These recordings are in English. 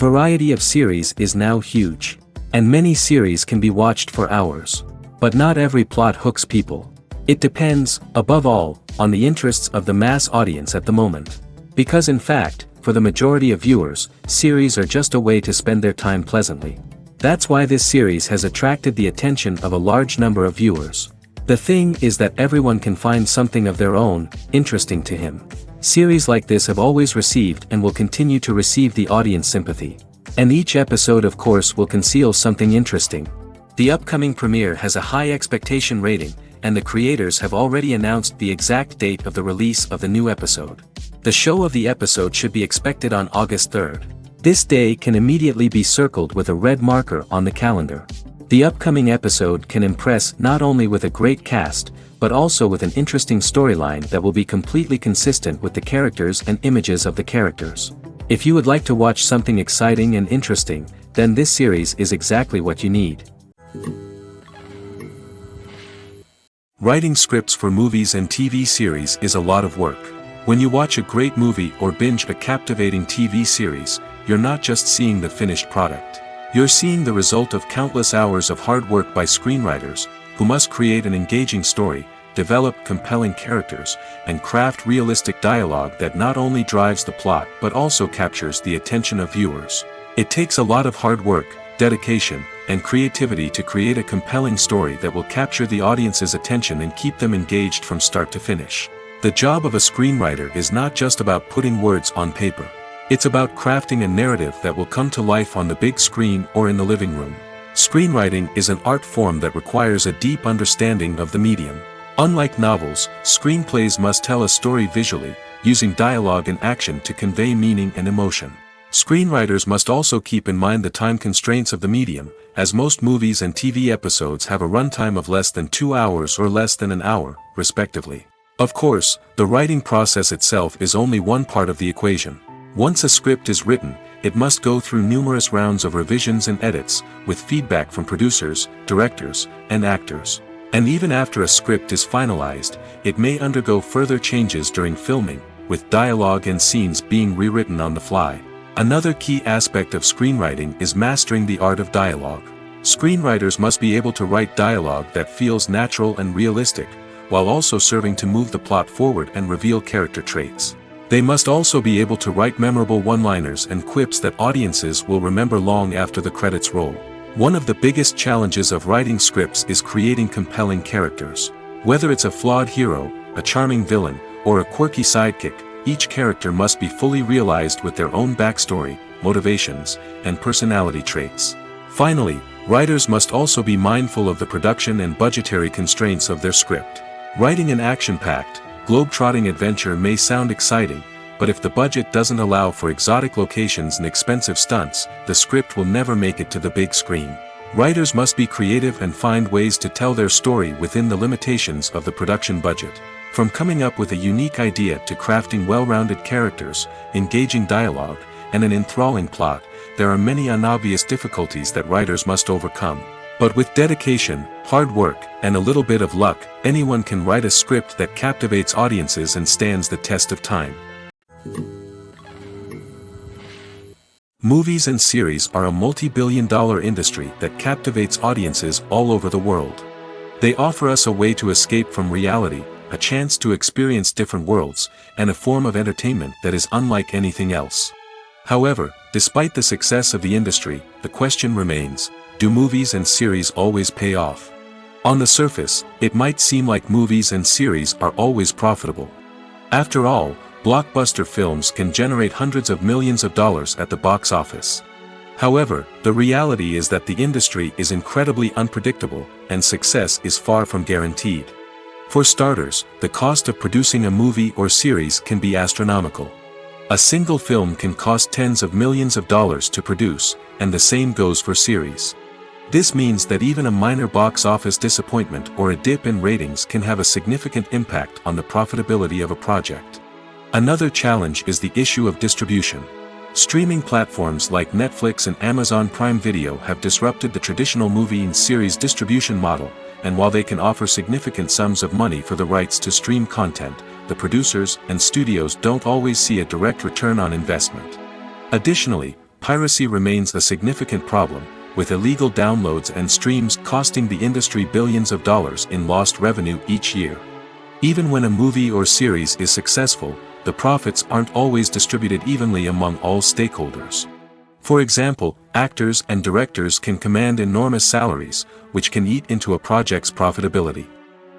variety of series is now huge. And many series can be watched for hours. But not every plot hooks people. It depends, above all, on the interests of the mass audience at the moment. Because in fact, for the majority of viewers, series are just a way to spend their time pleasantly. That's why this series has attracted the attention of a large number of viewers. The thing is that everyone can find something of their own, interesting to him. Series like this have always received and will continue to receive the audience sympathy. And each episode of course will conceal something interesting. The upcoming premiere has a high expectation rating, and the creators have already announced the exact date of the release of the new episode. The show of the episode should be expected on August 3rd. This day can immediately be circled with a red marker on the calendar. The upcoming episode can impress not only with a great cast, but also with an interesting storyline that will be completely consistent with the characters and images of the characters. If you would like to watch something exciting and interesting, then this series is exactly what you need. Writing scripts for movies and TV series is a lot of work. When you watch a great movie or binge a captivating TV series, you're not just seeing the finished product. You're seeing the result of countless hours of hard work by screenwriters, who must create an engaging story, develop compelling characters, and craft realistic dialogue that not only drives the plot but also captures the attention of viewers. It takes a lot of hard work, dedication, and creativity to create a compelling story that will capture the audience's attention and keep them engaged from start to finish. The job of a screenwriter is not just about putting words on paper. It's about crafting a narrative that will come to life on the big screen or in the living room. Screenwriting is an art form that requires a deep understanding of the medium. Unlike novels, screenplays must tell a story visually, using dialogue and action to convey meaning and emotion. Screenwriters must also keep in mind the time constraints of the medium, as most movies and TV episodes have a runtime of less than 2 hours or less than an hour, respectively. Of course, the writing process itself is only one part of the equation. Once a script is written, it must go through numerous rounds of revisions and edits, with feedback from producers, directors, and actors. And even after a script is finalized, it may undergo further changes during filming, with dialogue and scenes being rewritten on the fly. Another key aspect of screenwriting is mastering the art of dialogue. Screenwriters must be able to write dialogue that feels natural and realistic, while also serving to move the plot forward and reveal character traits. They must also be able to write memorable one-liners and quips that audiences will remember long after the credits roll. One of the biggest challenges of writing scripts is creating compelling characters. Whether it's a flawed hero, a charming villain, or a quirky sidekick, each character must be fully realized with their own backstory, motivations, and personality traits. Finally, writers must also be mindful of the production and budgetary constraints of their script. Writing an action-packed, globe-trotting adventure may sound exciting, but if the budget doesn't allow for exotic locations and expensive stunts, the script will never make it to the big screen. Writers must be creative and find ways to tell their story within the limitations of the production budget. From coming up with a unique idea to crafting well-rounded characters, engaging dialogue, and an enthralling plot, there are many unobvious difficulties that writers must overcome. But with dedication, hard work, and a little bit of luck, anyone can write a script that captivates audiences and stands the test of time. Movies and series are a multi-billion-dollar industry that captivates audiences all over the world. They offer us a way to escape from reality, a chance to experience different worlds, and a form of entertainment that is unlike anything else. However, despite the success of the industry, the question remains, do movies and series always pay off? On the surface, it might seem like movies and series are always profitable. After all, blockbuster films can generate hundreds of millions of dollars at the box office. However, the reality is that the industry is incredibly unpredictable, and success is far from guaranteed. For starters, the cost of producing a movie or series can be astronomical. A single film can cost tens of millions of dollars to produce, and the same goes for series. This means that even a minor box office disappointment or a dip in ratings can have a significant impact on the profitability of a project. Another challenge is the issue of distribution. Streaming platforms like Netflix and Amazon Prime Video have disrupted the traditional movie and series distribution model, and while they can offer significant sums of money for the rights to stream content, the producers and studios don't always see a direct return on investment. Additionally, piracy remains a significant problem, with illegal downloads and streams costing the industry billions of dollars in lost revenue each year. Even when a movie or series is successful, the profits aren't always distributed evenly among all stakeholders. For example, actors and directors can command enormous salaries, which can eat into a project's profitability.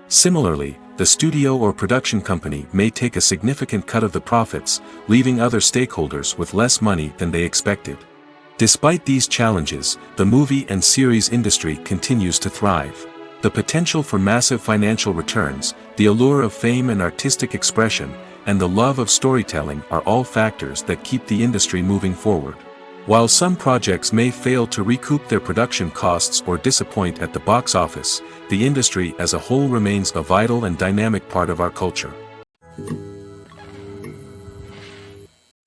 Similarly, the studio or production company may take a significant cut of the profits, leaving other stakeholders with less money than they expected. Despite these challenges, the movie and series industry continues to thrive. The potential for massive financial returns, the allure of fame and artistic expression, and the love of storytelling are all factors that keep the industry moving forward. While some projects may fail to recoup their production costs or disappoint at the box office, the industry as a whole remains a vital and dynamic part of our culture.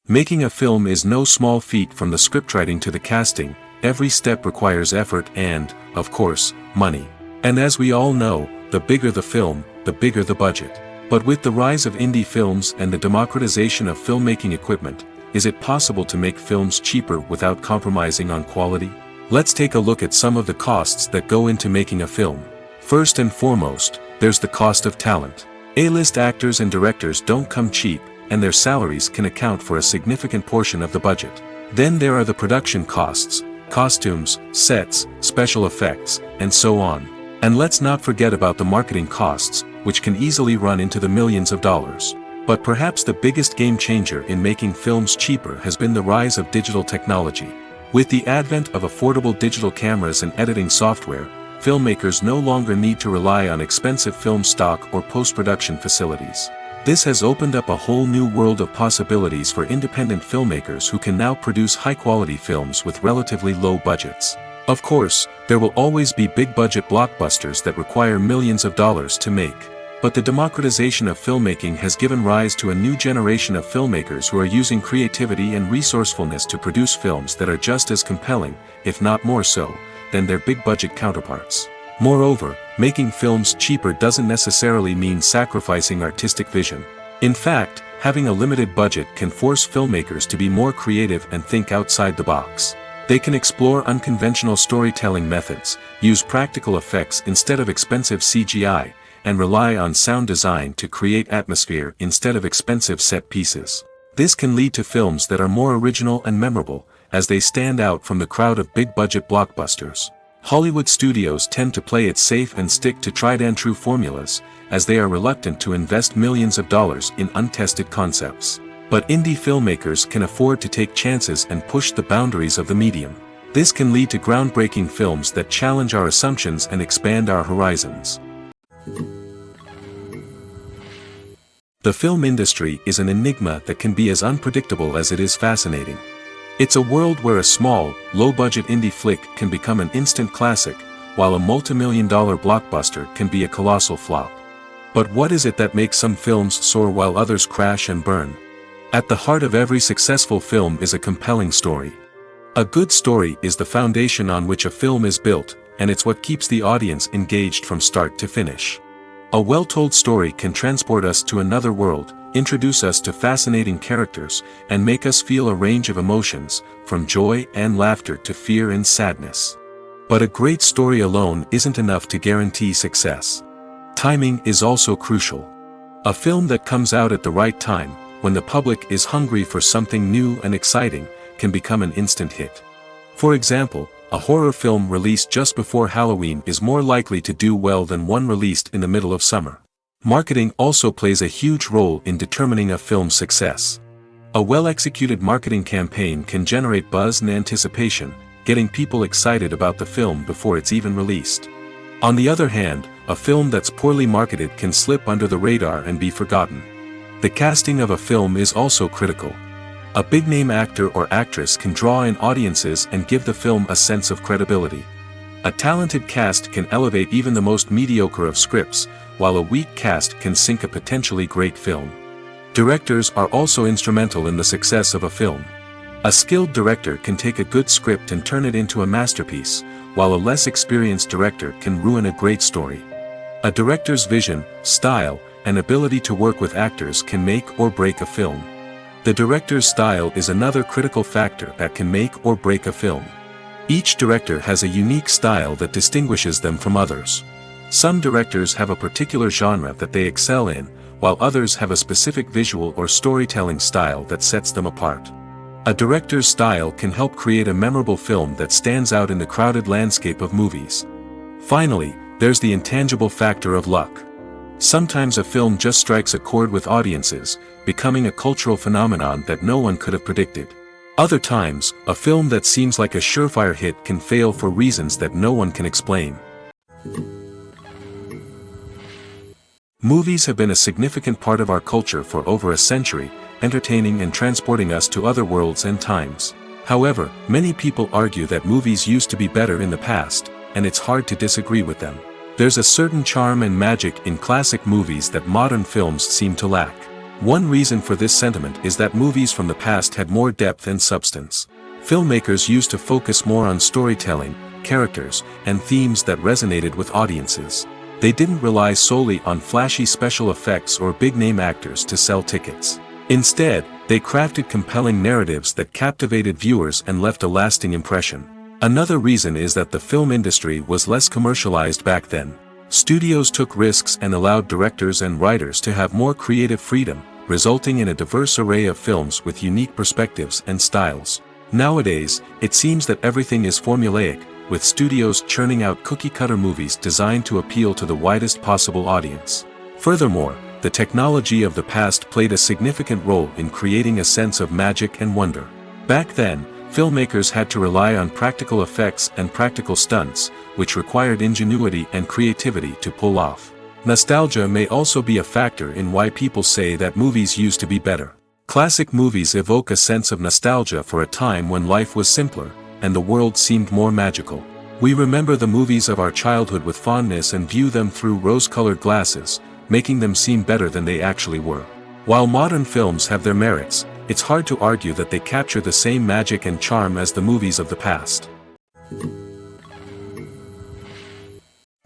Making a film is no small feat. From the scriptwriting to the casting, every step requires effort and, of course, money. And as we all know, the bigger the film, the bigger the budget. But with the rise of indie films and the democratization of filmmaking equipment, is it possible to make films cheaper without compromising on quality? Let's take a look at some of the costs that go into making a film. First and foremost, there's the cost of talent. A-list actors and directors don't come cheap, and their salaries can account for a significant portion of the budget. Then there are the production costs, costumes, sets, special effects, and so on. And let's not forget about the marketing costs, which can easily run into the millions of dollars. But perhaps the biggest game changer in making films cheaper has been the rise of digital technology. With the advent of affordable digital cameras and editing software, filmmakers no longer need to rely on expensive film stock or post-production facilities. This has opened up a whole new world of possibilities for independent filmmakers who can now produce high-quality films with relatively low budgets. Of course, there will always be big-budget blockbusters that require millions of dollars to make. But the democratization of filmmaking has given rise to a new generation of filmmakers who are using creativity and resourcefulness to produce films that are just as compelling, if not more so, than their big-budget counterparts. Moreover, making films cheaper doesn't necessarily mean sacrificing artistic vision. In fact, having a limited budget can force filmmakers to be more creative and think outside the box. They can explore unconventional storytelling methods, use practical effects instead of expensive CGI, and rely on sound design to create atmosphere instead of expensive set pieces. This can lead to films that are more original and memorable, as they stand out from the crowd of big-budget blockbusters. Hollywood studios tend to play it safe and stick to tried-and-true formulas, as they are reluctant to invest millions of dollars in untested concepts. But indie filmmakers can afford to take chances and push the boundaries of the medium. This can lead to groundbreaking films that challenge our assumptions and expand our horizons. The film industry is an enigma that can be as unpredictable as it is fascinating. It's a world where a small, low-budget indie flick can become an instant classic, while a multi-million-dollar blockbuster can be a colossal flop. But what is it that makes some films soar while others crash and burn? At the heart of every successful film is a compelling story. A good story is the foundation on which a film is built, and it's what keeps the audience engaged from start to finish. A well-told story can transport us to another world, introduce us to fascinating characters, and make us feel a range of emotions, from joy and laughter to fear and sadness. But a great story alone isn't enough to guarantee success. Timing is also crucial. A film that comes out at the right time, when the public is hungry for something new and exciting, can become an instant hit. For example, a horror film released just before Halloween is more likely to do well than one released in the middle of summer. Marketing also plays a huge role in determining a film's success. A well-executed marketing campaign can generate buzz and anticipation, getting people excited about the film before it's even released. On the other hand, a film that's poorly marketed can slip under the radar and be forgotten. The casting of a film is also critical. A big-name actor or actress can draw in audiences and give the film a sense of credibility. A talented cast can elevate even the most mediocre of scripts, while a weak cast can sink a potentially great film. Directors are also instrumental in the success of a film. A skilled director can take a good script and turn it into a masterpiece, while a less experienced director can ruin a great story. A director's vision, style, and ability to work with actors can make or break a film. The director's style is another critical factor that can make or break a film. Each director has a unique style that distinguishes them from others. Some directors have a particular genre that they excel in, while others have a specific visual or storytelling style that sets them apart. A director's style can help create a memorable film that stands out in the crowded landscape of movies. Finally, there's the intangible factor of luck. Sometimes a film just strikes a chord with audiences, becoming a cultural phenomenon that no one could have predicted. Other times, a film that seems like a surefire hit can fail for reasons that no one can explain. Movies have been a significant part of our culture for over a century, entertaining and transporting us to other worlds and times. However, many people argue that movies used to be better in the past, and it's hard to disagree with them. There's a certain charm and magic in classic movies that modern films seem to lack. One reason for this sentiment is that movies from the past had more depth and substance. Filmmakers used to focus more on storytelling, characters, and themes that resonated with audiences. They didn't rely solely on flashy special effects or big-name actors to sell tickets. Instead, they crafted compelling narratives that captivated viewers and left a lasting impression. Another reason is that the film industry was less commercialized back then. Studios took risks and allowed directors and writers to have more creative freedom, resulting in a diverse array of films with unique perspectives and styles. Nowadays, it seems that everything is formulaic, with studios churning out cookie-cutter movies designed to appeal to the widest possible audience. Furthermore, the technology of the past played a significant role in creating a sense of magic and wonder. Back then, filmmakers had to rely on practical effects and practical stunts, which required ingenuity and creativity to pull off. Nostalgia may also be a factor in why people say that movies used to be better. Classic movies evoke a sense of nostalgia for a time when life was simpler, and the world seemed more magical. We remember the movies of our childhood with fondness and view them through rose-colored glasses, making them seem better than they actually were. While modern films have their merits, it's hard to argue that they capture the same magic and charm as the movies of the past.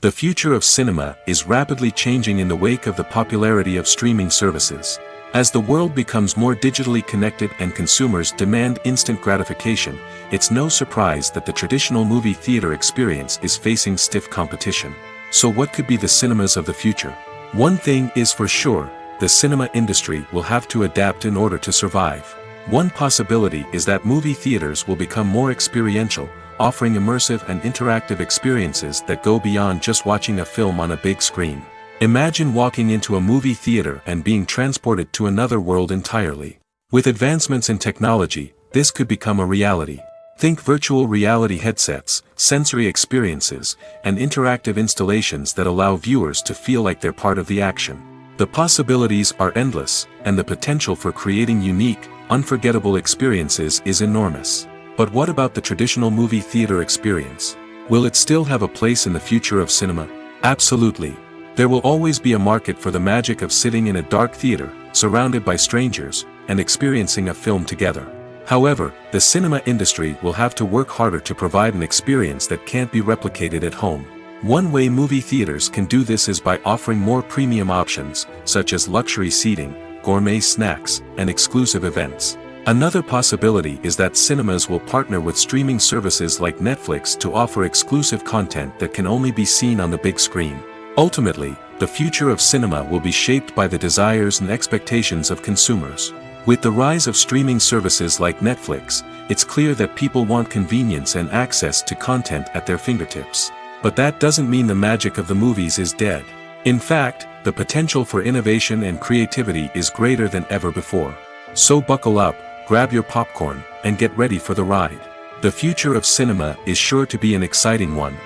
The future of cinema is rapidly changing in the wake of the popularity of streaming services. As the world becomes more digitally connected and consumers demand instant gratification, it's no surprise that the traditional movie theater experience is facing stiff competition. So what could be the cinemas of the future? One thing is for sure, the cinema industry will have to adapt in order to survive. One possibility is that movie theaters will become more experiential, offering immersive and interactive experiences that go beyond just watching a film on a big screen. Imagine walking into a movie theater and being transported to another world entirely. With advancements in technology, this could become a reality. Think virtual reality headsets, sensory experiences, and interactive installations that allow viewers to feel like they're part of the action. The possibilities are endless, and the potential for creating unique, unforgettable experiences is enormous. But what about the traditional movie theater experience? Will it still have a place in the future of cinema? Absolutely. There will always be a market for the magic of sitting in a dark theater, surrounded by strangers, and experiencing a film together. However, the cinema industry will have to work harder to provide an experience that can't be replicated at home. One way movie theaters can do this is by offering more premium options, such as luxury seating, gourmet snacks, and exclusive events. Another possibility is that cinemas will partner with streaming services like Netflix to offer exclusive content that can only be seen on the big screen. Ultimately, the future of cinema will be shaped by the desires and expectations of consumers. With the rise of streaming services like Netflix, it's clear that people want convenience and access to content at their fingertips. But that doesn't mean the magic of the movies is dead. In fact, the potential for innovation and creativity is greater than ever before. So buckle up, grab your popcorn, and get ready for the ride. The future of cinema is sure to be an exciting one.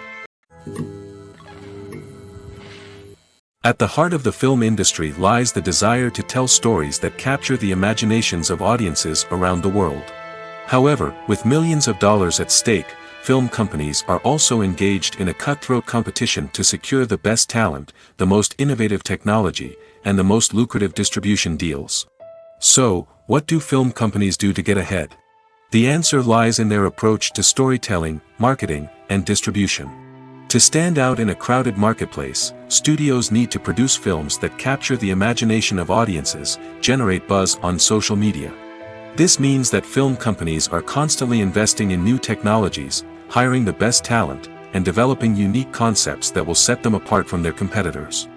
At the heart of the film industry lies the desire to tell stories that capture the imaginations of audiences around the world. However, with millions of dollars at stake, film companies are also engaged in a cutthroat competition to secure the best talent, the most innovative technology, and the most lucrative distribution deals. So, what do film companies do to get ahead? The answer lies in their approach to storytelling, marketing, and distribution. To stand out in a crowded marketplace, studios need to produce films that capture the imagination of audiences, generate buzz on social media, This means that film companies are constantly investing in new technologies, hiring the best talent, and developing unique concepts that will set them apart from their competitors.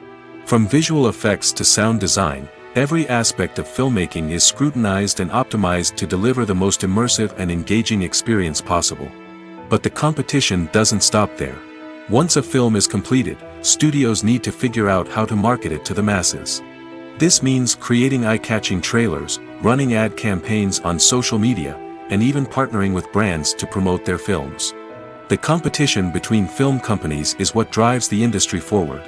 From visual effects to sound design, every aspect of filmmaking is scrutinized and optimized to deliver the most immersive and engaging experience possible. But the competition doesn't stop there. Once a film is completed, studios need to figure out how to market it to the masses. This means creating eye-catching trailers, running ad campaigns on social media, and even partnering with brands to promote their films. The competition between film companies is what drives the industry forward.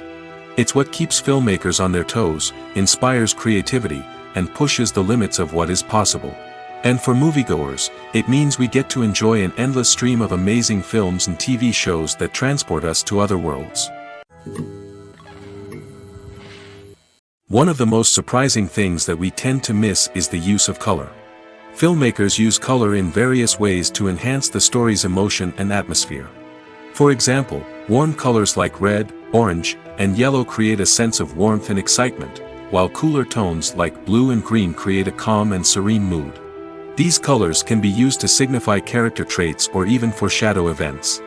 It's what keeps filmmakers on their toes, inspires creativity, and pushes the limits of what is possible. And for moviegoers, it means we get to enjoy an endless stream of amazing films and TV shows that transport us to other worlds. One of the most surprising things that we tend to miss is the use of color. Filmmakers use color in various ways to enhance the story's emotion and atmosphere. For example, warm colors like red, orange, and yellow create a sense of warmth and excitement, while cooler tones like blue and green create a calm and serene mood. These colors can be used to signify character traits or even foreshadow events.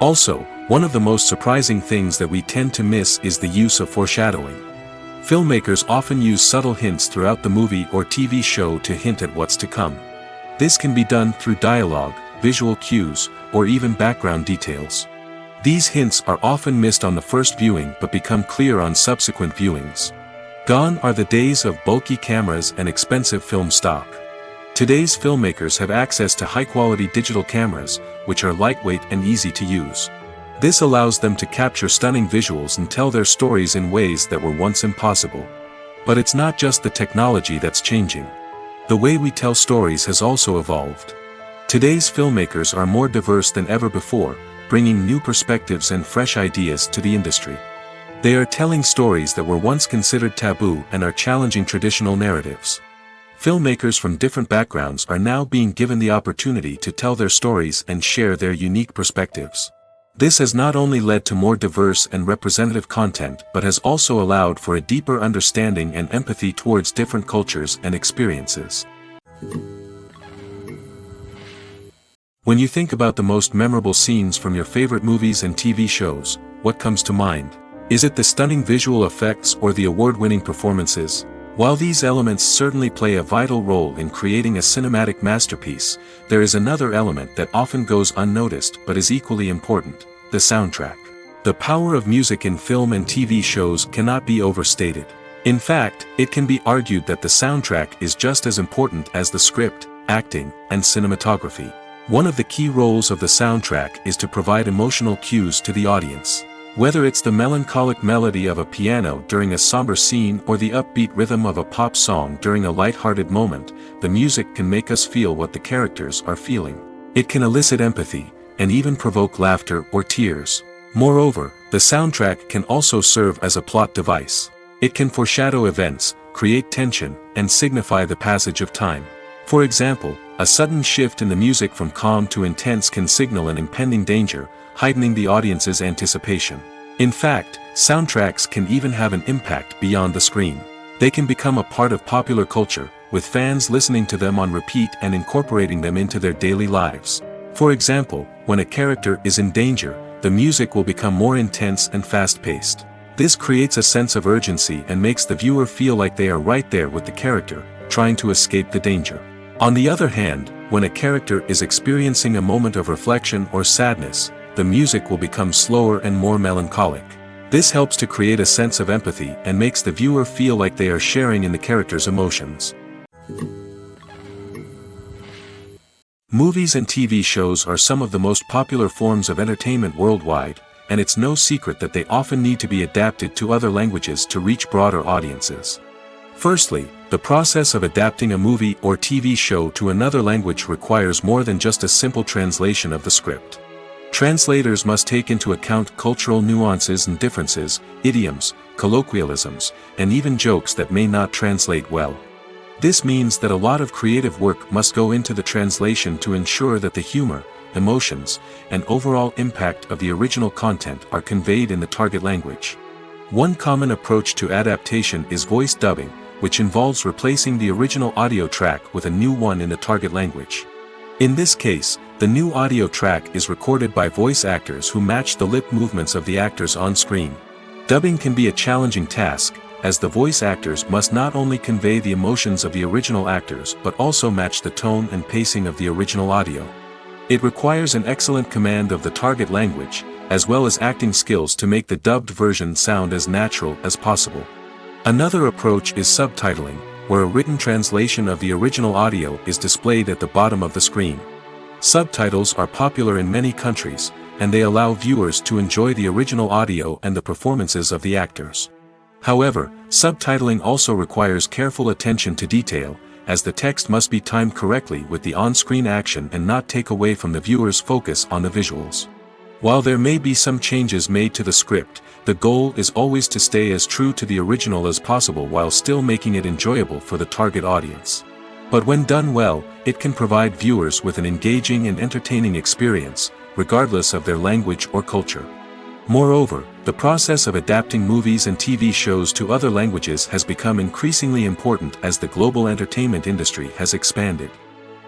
Also, one of the most surprising things that we tend to miss is the use of foreshadowing. Filmmakers often use subtle hints throughout the movie or TV show to hint at what's to come. This can be done through dialogue, visual cues, or even background details. These hints are often missed on the first viewing but become clear on subsequent viewings. Gone are the days of bulky cameras and expensive film stock. Today's filmmakers have access to high-quality digital cameras, which are lightweight and easy to use. This allows them to capture stunning visuals and tell their stories in ways that were once impossible. But it's not just the technology that's changing. The way we tell stories has also evolved. Today's filmmakers are more diverse than ever before, bringing new perspectives and fresh ideas to the industry. They are telling stories that were once considered taboo and are challenging traditional narratives. Filmmakers from different backgrounds are now being given the opportunity to tell their stories and share their unique perspectives. This has not only led to more diverse and representative content but has also allowed for a deeper understanding and empathy towards different cultures and experiences. When you think about the most memorable scenes from your favorite movies and TV shows, what comes to mind? Is it the stunning visual effects or the award-winning performances? While these elements certainly play a vital role in creating a cinematic masterpiece, there is another element that often goes unnoticed but is equally important: the soundtrack. The power of music in film and TV shows cannot be overstated. In fact, it can be argued that the soundtrack is just as important as the script, acting, and cinematography. One of the key roles of the soundtrack is to provide emotional cues to the audience. Whether it's the melancholic melody of a piano during a somber scene or the upbeat rhythm of a pop song during a light-hearted moment, the music can make us feel what the characters are feeling. It can elicit empathy, and even provoke laughter or tears. Moreover, the soundtrack can also serve as a plot device. It can foreshadow events, create tension, and signify the passage of time. For example, a sudden shift in the music from calm to intense can signal an impending danger, heightening the audience's anticipation. In fact, soundtracks can even have an impact beyond the screen. They can become a part of popular culture, with fans listening to them on repeat and incorporating them into their daily lives. For example, when a character is in danger, the music will become more intense and fast-paced. This creates a sense of urgency and makes the viewer feel like they are right there with the character, trying to escape the danger. On the other hand, when a character is experiencing a moment of reflection or sadness, the music will become slower and more melancholic. This helps to create a sense of empathy and makes the viewer feel like they are sharing in the character's emotions. Movies and TV shows are some of the most popular forms of entertainment worldwide, and it's no secret that they often need to be adapted to other languages to reach broader audiences. Firstly, the process of adapting a movie or TV show to another language requires more than just a simple translation of the script. Translators must take into account cultural nuances and differences, idioms, colloquialisms, and even jokes that may not translate well. This means that a lot of creative work must go into the translation to ensure that the humor, emotions, and overall impact of the original content are conveyed in the target language. One common approach to adaptation is voice dubbing, which involves replacing the original audio track with a new one in the target language. In this case, the new audio track is recorded by voice actors who match the lip movements of the actors on screen. Dubbing can be a challenging task, as the voice actors must not only convey the emotions of the original actors but also match the tone and pacing of the original audio. It requires an excellent command of the target language, as well as acting skills to make the dubbed version sound as natural as possible. Another approach is subtitling, where a written translation of the original audio is displayed at the bottom of the screen. Subtitles are popular in many countries, and they allow viewers to enjoy the original audio and the performances of the actors. However, subtitling also requires careful attention to detail, as the text must be timed correctly with the on-screen action and not take away from the viewer's focus on the visuals. While there may be some changes made to the script, the goal is always to stay as true to the original as possible while still making it enjoyable for the target audience. But when done well, it can provide viewers with an engaging and entertaining experience, regardless of their language or culture. Moreover, the process of adapting movies and TV shows to other languages has become increasingly important as the global entertainment industry has expanded.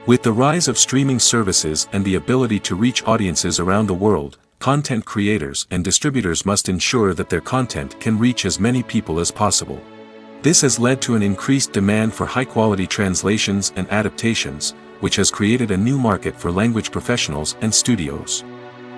With the rise of streaming services and the ability to reach audiences around the world, content creators and distributors must ensure that their content can reach as many people as possible. This has led to an increased demand for high-quality translations and adaptations, which has created a new market for language professionals and studios.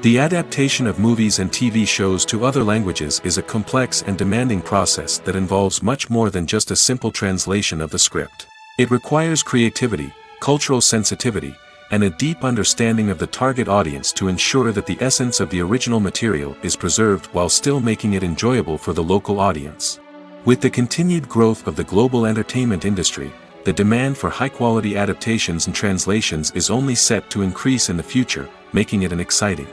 The adaptation of movies and TV shows to other languages is a complex and demanding process that involves much more than just a simple translation of the script. It requires creativity, cultural sensitivity, and a deep understanding of the target audience to ensure that the essence of the original material is preserved while still making it enjoyable for the local audience. With the continued growth of the global entertainment industry, the demand for high-quality adaptations and translations is only set to increase in the future, making it an exciting.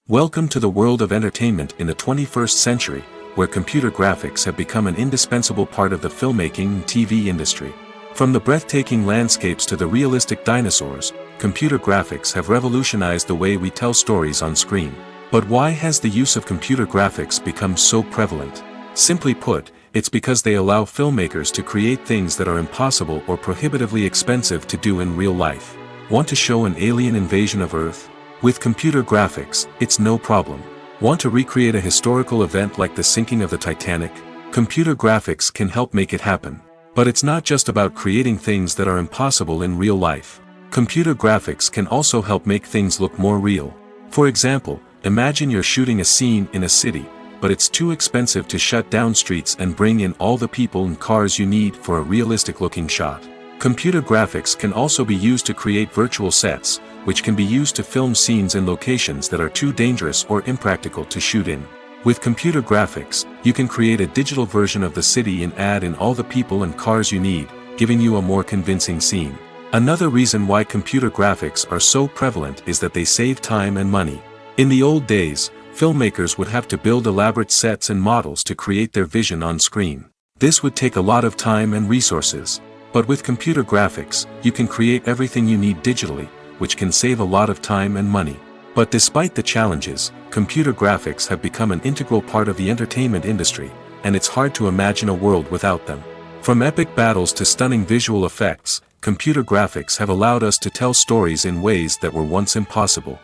Welcome to the world of entertainment in the 21st century, where computer graphics have become an indispensable part of the filmmaking and TV industry. From the breathtaking landscapes to the realistic dinosaurs, computer graphics have revolutionized the way we tell stories on screen. But why has the use of computer graphics become so prevalent? Simply put, it's because they allow filmmakers to create things that are impossible or prohibitively expensive to do in real life. Want to show an alien invasion of Earth? With computer graphics, it's no problem. Want to recreate a historical event like the sinking of the Titanic? Computer graphics can help make it happen. But it's not just about creating things that are impossible in real life. Computer graphics can also help make things look more real. For example, imagine you're shooting a scene in a city, but it's too expensive to shut down streets and bring in all the people and cars you need for a realistic-looking shot. Computer graphics can also be used to create virtual sets, which can be used to film scenes in locations that are too dangerous or impractical to shoot in. With computer graphics, you can create a digital version of the city and add in all the people and cars you need, giving you a more convincing scene. Another reason why computer graphics are so prevalent is that they save time and money. In the old days, filmmakers would have to build elaborate sets and models to create their vision on screen. This would take a lot of time and resources. But with computer graphics, you can create everything you need digitally, which can save a lot of time and money. But despite the challenges, computer graphics have become an integral part of the entertainment industry, and it's hard to imagine a world without them. From epic battles to stunning visual effects, computer graphics have allowed us to tell stories in ways that were once impossible.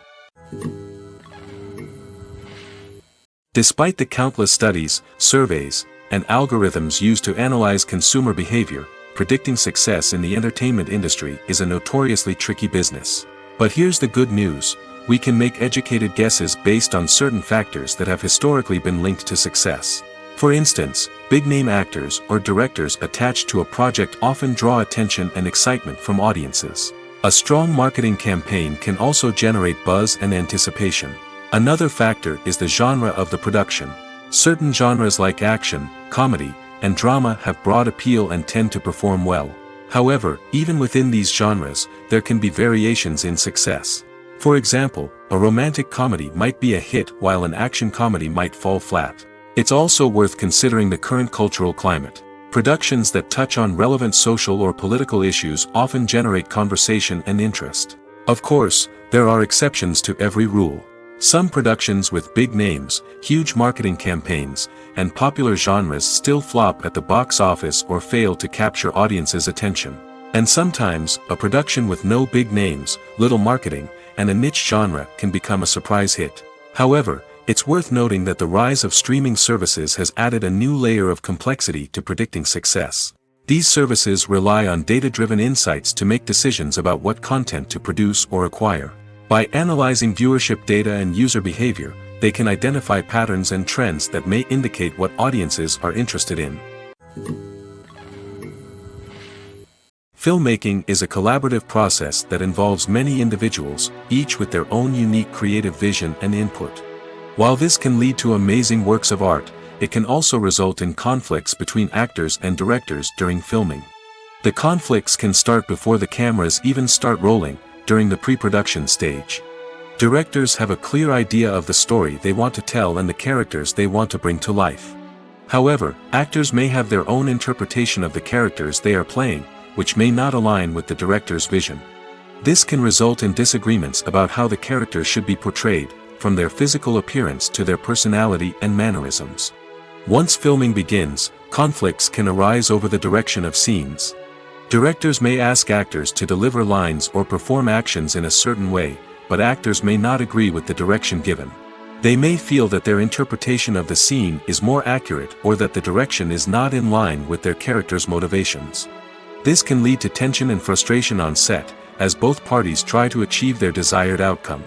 Despite the countless studies, surveys, and algorithms used to analyze consumer behavior, predicting success in the entertainment industry is a notoriously tricky business. But here's the good news: we can make educated guesses based on certain factors that have historically been linked to success. For instance, big-name actors or directors attached to a project often draw attention and excitement from audiences. A strong marketing campaign can also generate buzz and anticipation. Another factor is the genre of the production. Certain genres like action, comedy, and drama have broad appeal and tend to perform well. However, even within these genres, there can be variations in success. For example, a romantic comedy might be a hit while an action comedy might fall flat. It's also worth considering the current cultural climate. Productions that touch on relevant social or political issues often generate conversation and interest. Of course, there are exceptions to every rule. Some productions with big names, huge marketing campaigns, and popular genres still flop at the box office or fail to capture audiences' attention. And sometimes, a production with no big names, little marketing, and a niche genre can become a surprise hit. However, it's worth noting that the rise of streaming services has added a new layer of complexity to predicting success. These services rely on data-driven insights to make decisions about what content to produce or acquire. By analyzing viewership data and user behavior, they can identify patterns and trends that may indicate what audiences are interested in. Filmmaking is a collaborative process that involves many individuals, each with their own unique creative vision and input. While this can lead to amazing works of art, it can also result in conflicts between actors and directors during filming. The conflicts can start before the cameras even start rolling, during the pre-production stage. Directors have a clear idea of the story they want to tell and the characters they want to bring to life. However, actors may have their own interpretation of the characters they are playing, which may not align with the director's vision. This can result in disagreements about how the characters should be portrayed, from their physical appearance to their personality and mannerisms. Once filming begins, conflicts can arise over the direction of scenes. Directors may ask actors to deliver lines or perform actions in a certain way, but actors may not agree with the direction given. They may feel that their interpretation of the scene is more accurate or that the direction is not in line with their character's motivations. This can lead to tension and frustration on set, as both parties try to achieve their desired outcome.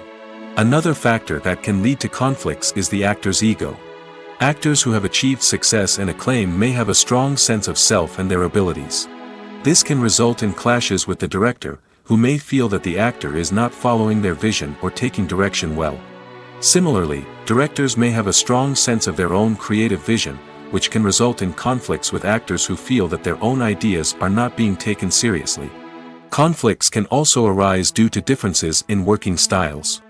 Another factor that can lead to conflicts is the actor's ego. Actors who have achieved success and acclaim may have a strong sense of self and their abilities. This can result in clashes with the director, who may feel that the actor is not following their vision or taking direction well. Similarly, directors may have a strong sense of their own creative vision, which can result in conflicts with actors who feel that their own ideas are not being taken seriously. Conflicts can also arise due to differences in working styles.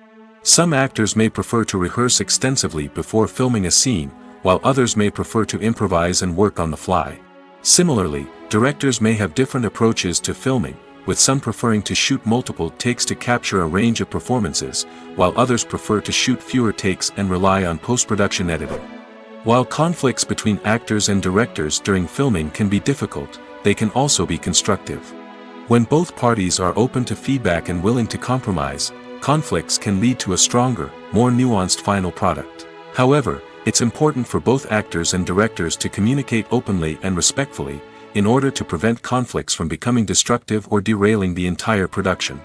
Some actors may prefer to rehearse extensively before filming a scene, while others may prefer to improvise and work on the fly. Similarly, directors may have different approaches to filming, with some preferring to shoot multiple takes to capture a range of performances, while others prefer to shoot fewer takes and rely on post-production editing. While conflicts between actors and directors during filming can be difficult, they can also be constructive. When both parties are open to feedback and willing to compromise, conflicts can lead to a stronger, more nuanced final product. However, it's important for both actors and directors to communicate openly and respectfully, in order to prevent conflicts from becoming destructive or derailing the entire production.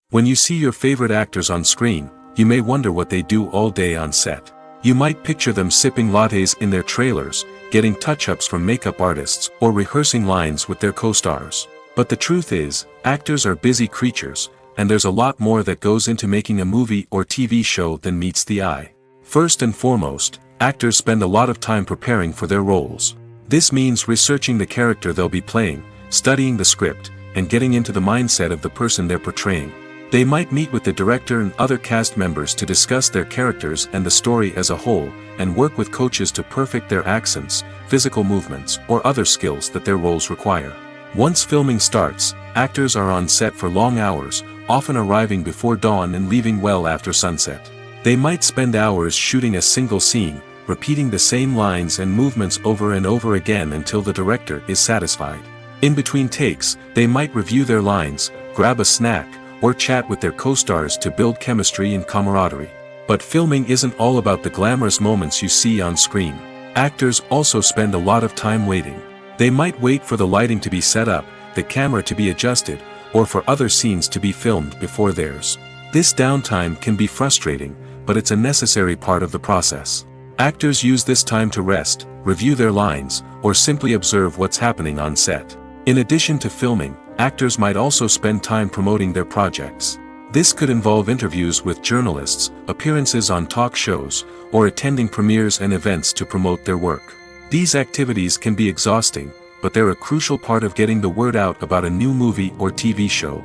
When you see your favorite actors on screen, you may wonder what they do all day on set. You might picture them sipping lattes in their trailers, getting touch-ups from makeup artists, or rehearsing lines with their co-stars. But the truth is, actors are busy creatures, and there's a lot more that goes into making a movie or TV show than meets the eye. First and foremost, actors spend a lot of time preparing for their roles. This means researching the character they'll be playing, studying the script, and getting into the mindset of the person they're portraying. They might meet with the director and other cast members to discuss their characters and the story as a whole, and work with coaches to perfect their accents, physical movements, or other skills that their roles require. Once filming starts, actors are on set for long hours, often arriving before dawn and leaving well after sunset. They might spend hours shooting a single scene, repeating the same lines and movements over and over again until the director is satisfied. In between takes, they might review their lines, grab a snack, or chat with their co-stars to build chemistry and camaraderie. But filming isn't all about the glamorous moments you see on screen. Actors also spend a lot of time waiting. They might wait for the lighting to be set up, the camera to be adjusted, or for other scenes to be filmed before theirs. This downtime can be frustrating, but it's a necessary part of the process. Actors use this time to rest, review their lines, or simply observe what's happening on set. In addition to filming, actors might also spend time promoting their projects. This could involve interviews with journalists, appearances on talk shows, or attending premieres and events to promote their work. These activities can be exhausting, but they're a crucial part of getting the word out about a new movie or TV show.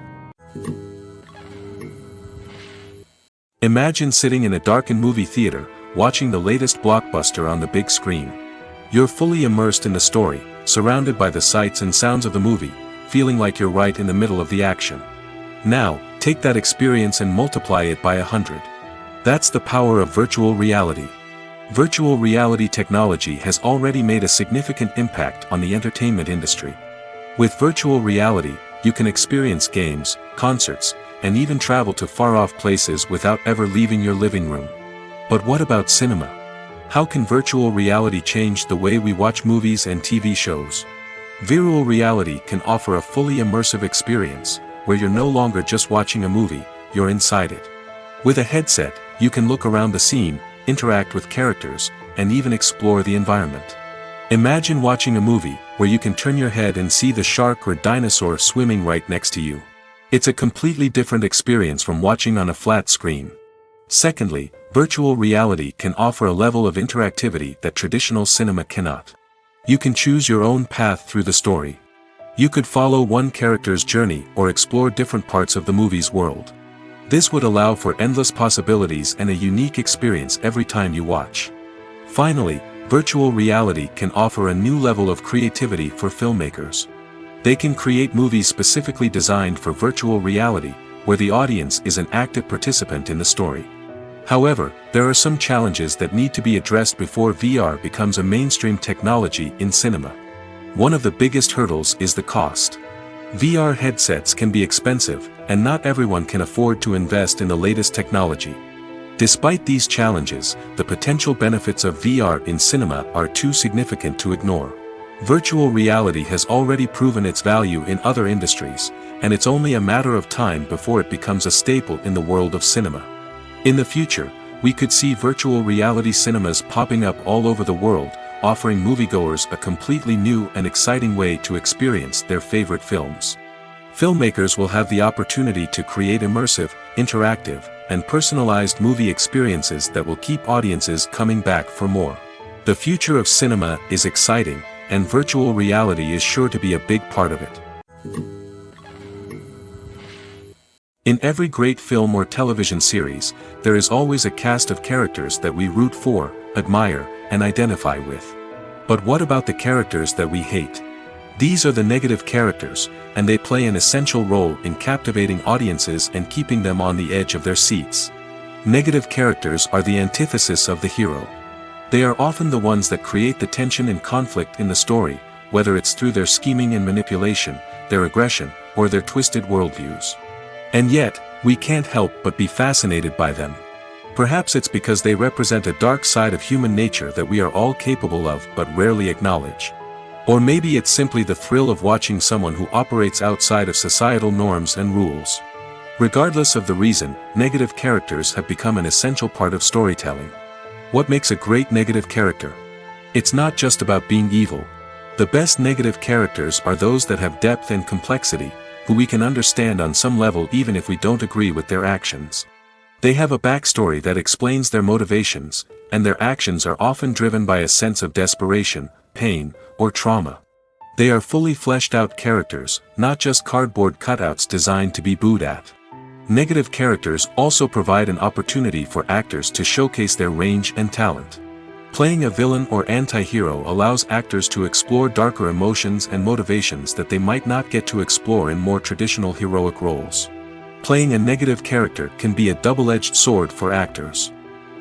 Imagine sitting in a darkened movie theater, watching the latest blockbuster on the big screen. You're fully immersed in the story, surrounded by the sights and sounds of the movie, feeling like you're right in the middle of the action. Now, Take that experience and multiply it by 100. That's the power of virtual reality. Virtual reality technology has already made a significant impact on the entertainment industry. With virtual reality, you can experience games, concerts, and even travel to far-off places without ever leaving your living room. But what about cinema? How can virtual reality change the way we watch movies and TV shows? Virtual reality can offer a fully immersive experience, where you're no longer just watching a movie, you're inside it. With a headset, you can look around the scene, interact with characters, and even explore the environment. Imagine watching a movie, where you can turn your head and see the shark or dinosaur swimming right next to you. It's a completely different experience from watching on a flat screen. Secondly, virtual reality can offer a level of interactivity that traditional cinema cannot. You can choose your own path through the story. You could follow one character's journey or explore different parts of the movie's world. This would allow for endless possibilities and a unique experience every time you watch. Finally, virtual reality can offer a new level of creativity for filmmakers. They can create movies specifically designed for virtual reality, where the audience is an active participant in the story. However, there are some challenges that need to be addressed before VR becomes a mainstream technology in cinema. One of the biggest hurdles is the cost. VR headsets can be expensive, and not everyone can afford to invest in the latest technology. Despite these challenges, the potential benefits of VR in cinema are too significant to ignore. Virtual reality has already proven its value in other industries, and it's only a matter of time before it becomes a staple in the world of cinema. In the future, we could see virtual reality cinemas popping up all over the world, offering moviegoers a completely new and exciting way to experience their favorite films. Filmmakers will have the opportunity to create immersive, interactive, and personalized movie experiences that will keep audiences coming back for more. The future of cinema is exciting, and virtual reality is sure to be a big part of it. In every great film or television series, there is always a cast of characters that we root for, admire, and identify with. But what about the characters that we hate? These are the negative characters, and they play an essential role in captivating audiences and keeping them on the edge of their seats. Negative characters are the antithesis of the hero. They are often the ones that create the tension and conflict in the story, whether it's through their scheming and manipulation, their aggression, or their twisted worldviews. And yet, we can't help but be fascinated by them. Perhaps it's because they represent a dark side of human nature that we are all capable of but rarely acknowledge. Or maybe it's simply the thrill of watching someone who operates outside of societal norms and rules. Regardless of the reason, negative characters have become an essential part of storytelling. What makes a great negative character? It's not just about being evil. The best negative characters are those that have depth and complexity, who we can understand on some level even if we don't agree with their actions. They have a backstory that explains their motivations, and their actions are often driven by a sense of desperation, pain, or trauma. They are fully fleshed out characters, not just cardboard cutouts designed to be booed at. Negative characters also provide an opportunity for actors to showcase their range and talent. Playing a villain or anti-hero allows actors to explore darker emotions and motivations that they might not get to explore in more traditional heroic roles. Playing a negative character can be a double-edged sword for actors.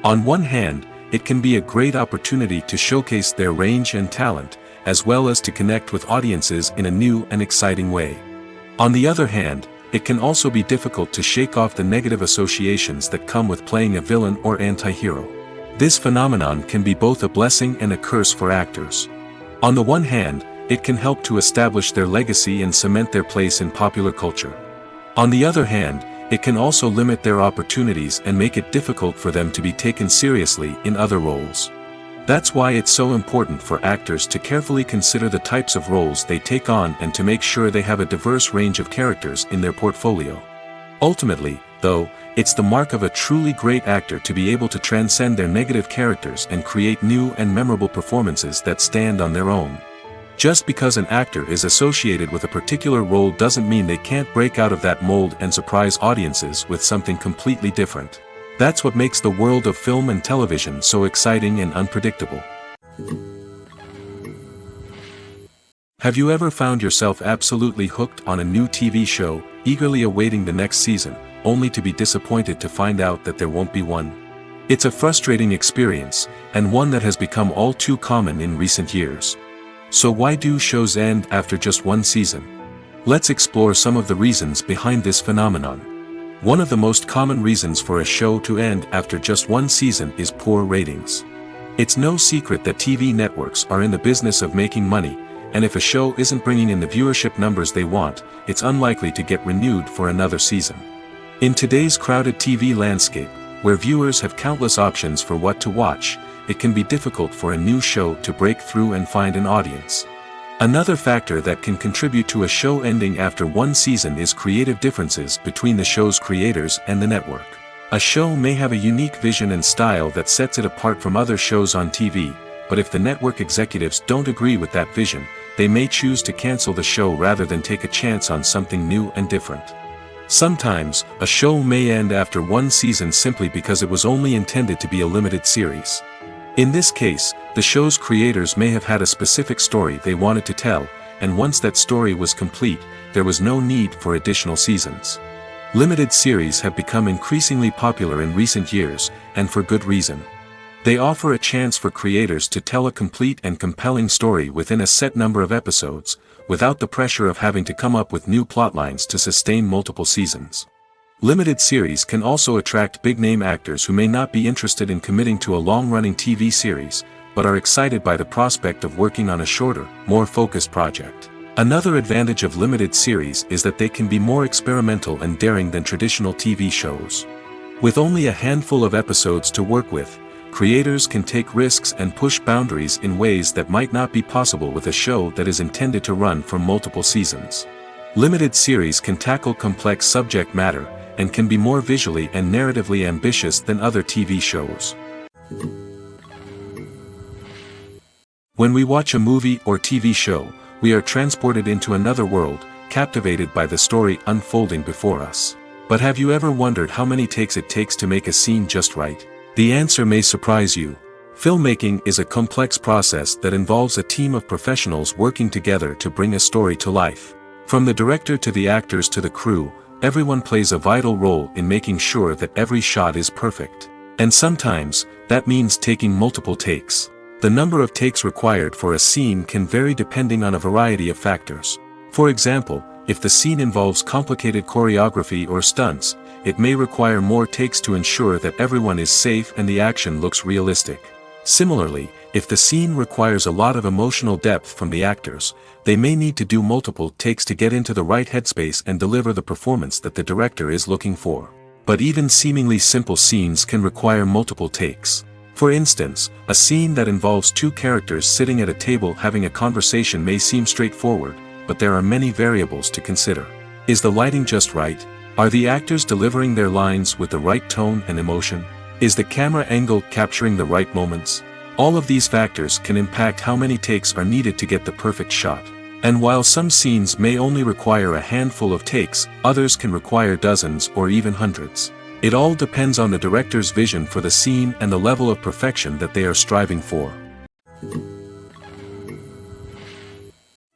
On one hand, it can be a great opportunity to showcase their range and talent, as well as to connect with audiences in a new and exciting way. On the other hand, it can also be difficult to shake off the negative associations that come with playing a villain or anti-hero. This phenomenon can be both a blessing and a curse for actors. On the one hand, it can help to establish their legacy and cement their place in popular culture. On the other hand, it can also limit their opportunities and make it difficult for them to be taken seriously in other roles. That's why it's so important for actors to carefully consider the types of roles they take on and to make sure they have a diverse range of characters in their portfolio. Ultimately, though, it's the mark of a truly great actor to be able to transcend their negative characters and create new and memorable performances that stand on their own. Just because an actor is associated with a particular role doesn't mean they can't break out of that mold and surprise audiences with something completely different. That's what makes the world of film and television so exciting and unpredictable. Have you ever found yourself absolutely hooked on a new TV show, eagerly awaiting the next season, only to be disappointed to find out that there won't be one. It's a frustrating experience, and one that has become all too common in recent years. So why do shows end after just one season? Let's explore some of the reasons behind this phenomenon. One of the most common reasons for a show to end after just one season is poor ratings. It's no secret that TV networks are in the business of making money, and if a show isn't bringing in the viewership numbers they want, it's unlikely to get renewed for another season. In today's crowded TV landscape, where viewers have countless options for what to watch, it can be difficult for a new show to break through and find an audience. Another factor that can contribute to a show ending after one season is creative differences between the show's creators and the network. A show may have a unique vision and style that sets it apart from other shows on TV, but if the network executives don't agree with that vision, they may choose to cancel the show rather than take a chance on something new and different. Sometimes, a show may end after one season simply because it was only intended to be a limited series. In this case, the show's creators may have had a specific story they wanted to tell, and once that story was complete, there was no need for additional seasons. Limited series have become increasingly popular in recent years, and for good reason. They offer a chance for creators to tell a complete and compelling story within a set number of episodes, without the pressure of having to come up with new plotlines to sustain multiple seasons. Limited series can also attract big-name actors who may not be interested in committing to a long-running TV series, but are excited by the prospect of working on a shorter, more focused project. Another advantage of limited series is that they can be more experimental and daring than traditional TV shows. With only a handful of episodes to work with, creators can take risks and push boundaries in ways that might not be possible with a show that is intended to run for multiple seasons. Limited series can tackle complex subject matter, and can be more visually and narratively ambitious than other TV shows. When we watch a movie or TV show, we are transported into another world, captivated by the story unfolding before us. But have you ever wondered how many takes it takes to make a scene just right? The answer may surprise you. Filmmaking is a complex process that involves a team of professionals working together to bring a story to life. From the director to the actors to the crew, everyone plays a vital role in making sure that every shot is perfect. And sometimes, that means taking multiple takes. The number of takes required for a scene can vary depending on a variety of factors. For example, if the scene involves complicated choreography or stunts, it may require more takes to ensure that everyone is safe and the action looks realistic. Similarly, if the scene requires a lot of emotional depth from the actors, they may need to do multiple takes to get into the right headspace and deliver the performance that the director is looking for. But even seemingly simple scenes can require multiple takes. For instance, a scene that involves two characters sitting at a table having a conversation may seem straightforward, but there are many variables to consider. Is the lighting just right? Are the actors delivering their lines with the right tone and emotion? Is the camera angle capturing the right moments? All of these factors can impact how many takes are needed to get the perfect shot. And while some scenes may only require a handful of takes, others can require dozens or even hundreds. It all depends on the director's vision for the scene and the level of perfection that they are striving for.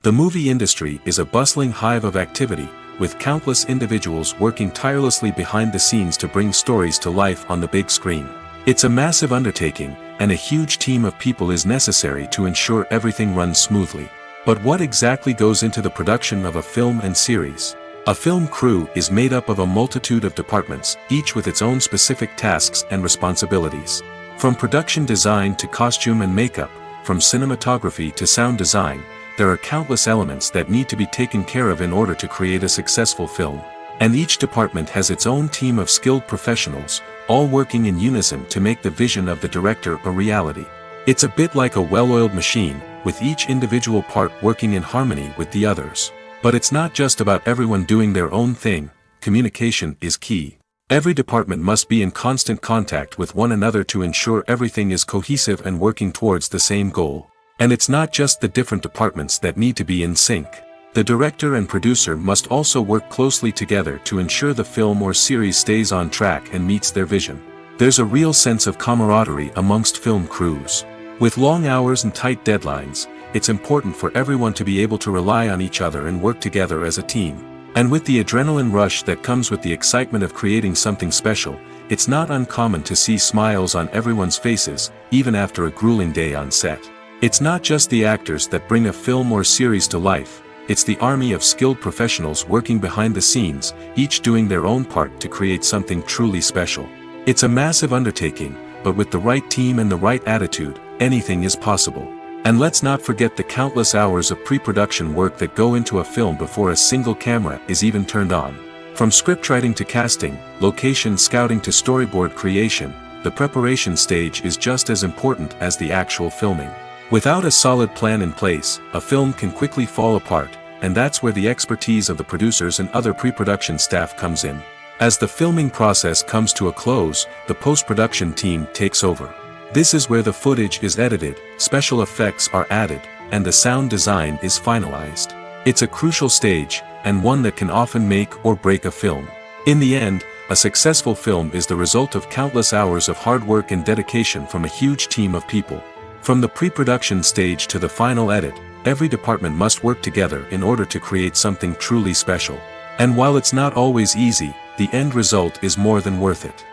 The movie industry is a bustling hive of activity, with countless individuals working tirelessly behind the scenes to bring stories to life on the big screen. It's a massive undertaking, and a huge team of people is necessary to ensure everything runs smoothly. But what exactly goes into the production of a film and series? A film crew is made up of a multitude of departments, each with its own specific tasks and responsibilities. From production design to costume and makeup, from cinematography to sound design, there are countless elements that need to be taken care of in order to create a successful film. And each department has its own team of skilled professionals, all working in unison to make the vision of the director a reality. It's a bit like a well-oiled machine, with each individual part working in harmony with the others. But it's not just about everyone doing their own thing. Communication is key. Every department must be in constant contact with one another to ensure everything is cohesive and working towards the same goal. And it's not just the different departments that need to be in sync. The director and producer must also work closely together to ensure the film or series stays on track and meets their vision. There's a real sense of camaraderie amongst film crews. With long hours and tight deadlines, it's important for everyone to be able to rely on each other and work together as a team. And with the adrenaline rush that comes with the excitement of creating something special, it's not uncommon to see smiles on everyone's faces, even after a grueling day on set. It's not just the actors that bring a film or series to life, it's the army of skilled professionals working behind the scenes, each doing their own part to create something truly special. It's a massive undertaking, but with the right team and the right attitude, anything is possible. And let's not forget the countless hours of pre-production work that go into a film before a single camera is even turned on. From scriptwriting to casting, location scouting to storyboard creation, the preparation stage is just as important as the actual filming. Without a solid plan in place, a film can quickly fall apart, and that's where the expertise of the producers and other pre-production staff comes in. As the filming process comes to a close, the post-production team takes over. This is where the footage is edited, special effects are added, and the sound design is finalized. It's a crucial stage, and one that can often make or break a film. In the end, a successful film is the result of countless hours of hard work and dedication from a huge team of people. From the pre-production stage to the final edit, every department must work together in order to create something truly special. And while it's not always easy, the end result is more than worth it.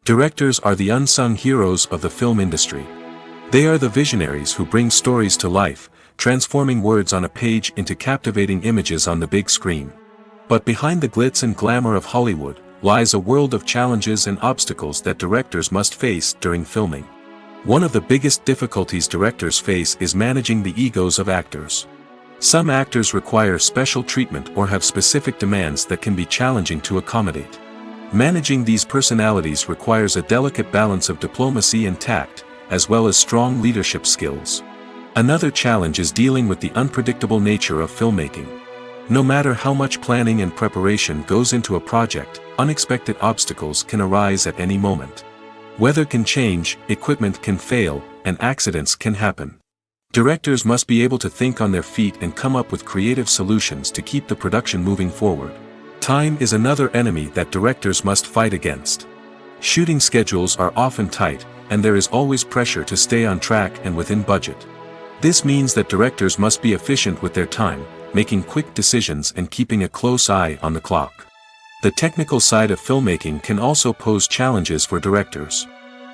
Directors are the unsung heroes of the film industry. They are the visionaries who bring stories to life, transforming words on a page into captivating images on the big screen. But behind the glitz and glamour of Hollywood, lies a world of challenges and obstacles that directors must face during filming. One of the biggest difficulties directors face is managing the egos of actors. Some actors require special treatment or have specific demands that can be challenging to accommodate. Managing these personalities requires a delicate balance of diplomacy and tact, as well as strong leadership skills. Another challenge is dealing with the unpredictable nature of filmmaking. No matter how much planning and preparation goes into a project, unexpected obstacles can arise at any moment. Weather can change, equipment can fail, and accidents can happen. Directors must be able to think on their feet and come up with creative solutions to keep the production moving forward. Time is another enemy that directors must fight against. Shooting schedules are often tight, and there is always pressure to stay on track and within budget. This means that directors must be efficient with their time, making quick decisions and keeping a close eye on the clock. The technical side of filmmaking can also pose challenges for directors.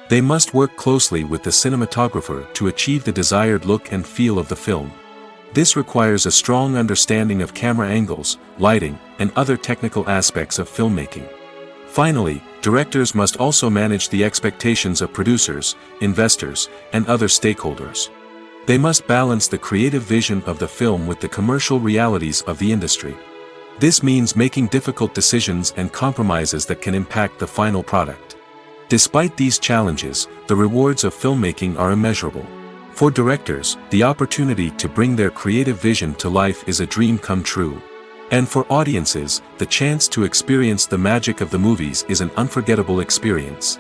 They must work closely with the cinematographer to achieve the desired look and feel of the film. This requires a strong understanding of camera angles, lighting, and other technical aspects of filmmaking. Finally, directors must also manage the expectations of producers, investors, and other stakeholders. They must balance the creative vision of the film with the commercial realities of the industry. This means making difficult decisions and compromises that can impact the final product. Despite these challenges, the rewards of filmmaking are immeasurable. For directors, the opportunity to bring their creative vision to life is a dream come true. And for audiences, the chance to experience the magic of the movies is an unforgettable experience.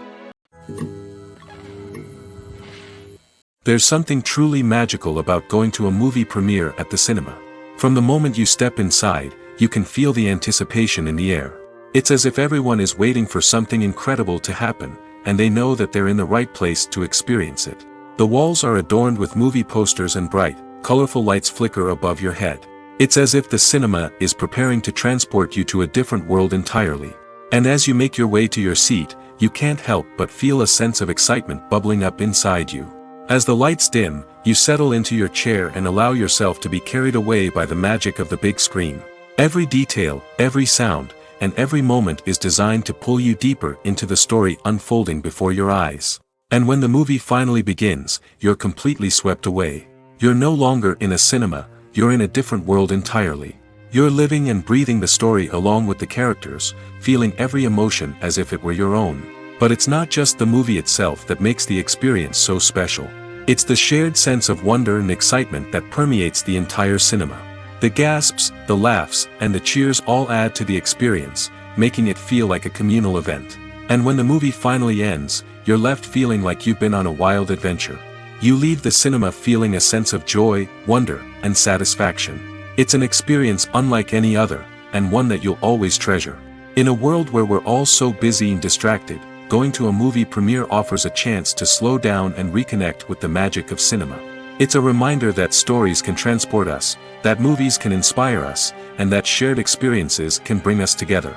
There's something truly magical about going to a movie premiere at the cinema. From the moment you step inside, you can feel the anticipation in the air. It's as if everyone is waiting for something incredible to happen, and they know that they're in the right place to experience it. The walls are adorned with movie posters and bright, colorful lights flicker above your head. It's as if the cinema is preparing to transport you to a different world entirely. And as you make your way to your seat, you can't help but feel a sense of excitement bubbling up inside you. As the lights dim, you settle into your chair and allow yourself to be carried away by the magic of the big screen. Every detail, every sound, and every moment is designed to pull you deeper into the story unfolding before your eyes. And when the movie finally begins, you're completely swept away. You're no longer in a cinema, you're in a different world entirely. You're living and breathing the story along with the characters, feeling every emotion as if it were your own. But it's not just the movie itself that makes the experience so special. It's the shared sense of wonder and excitement that permeates the entire cinema. The gasps, the laughs, and the cheers all add to the experience, making it feel like a communal event. And when the movie finally ends, you're left feeling like you've been on a wild adventure. You leave the cinema feeling a sense of joy, wonder, and satisfaction. It's an experience unlike any other, and one that you'll always treasure. In a world where we're all so busy and distracted, going to a movie premiere offers a chance to slow down and reconnect with the magic of cinema. It's a reminder that stories can transport us, that movies can inspire us, and that shared experiences can bring us together.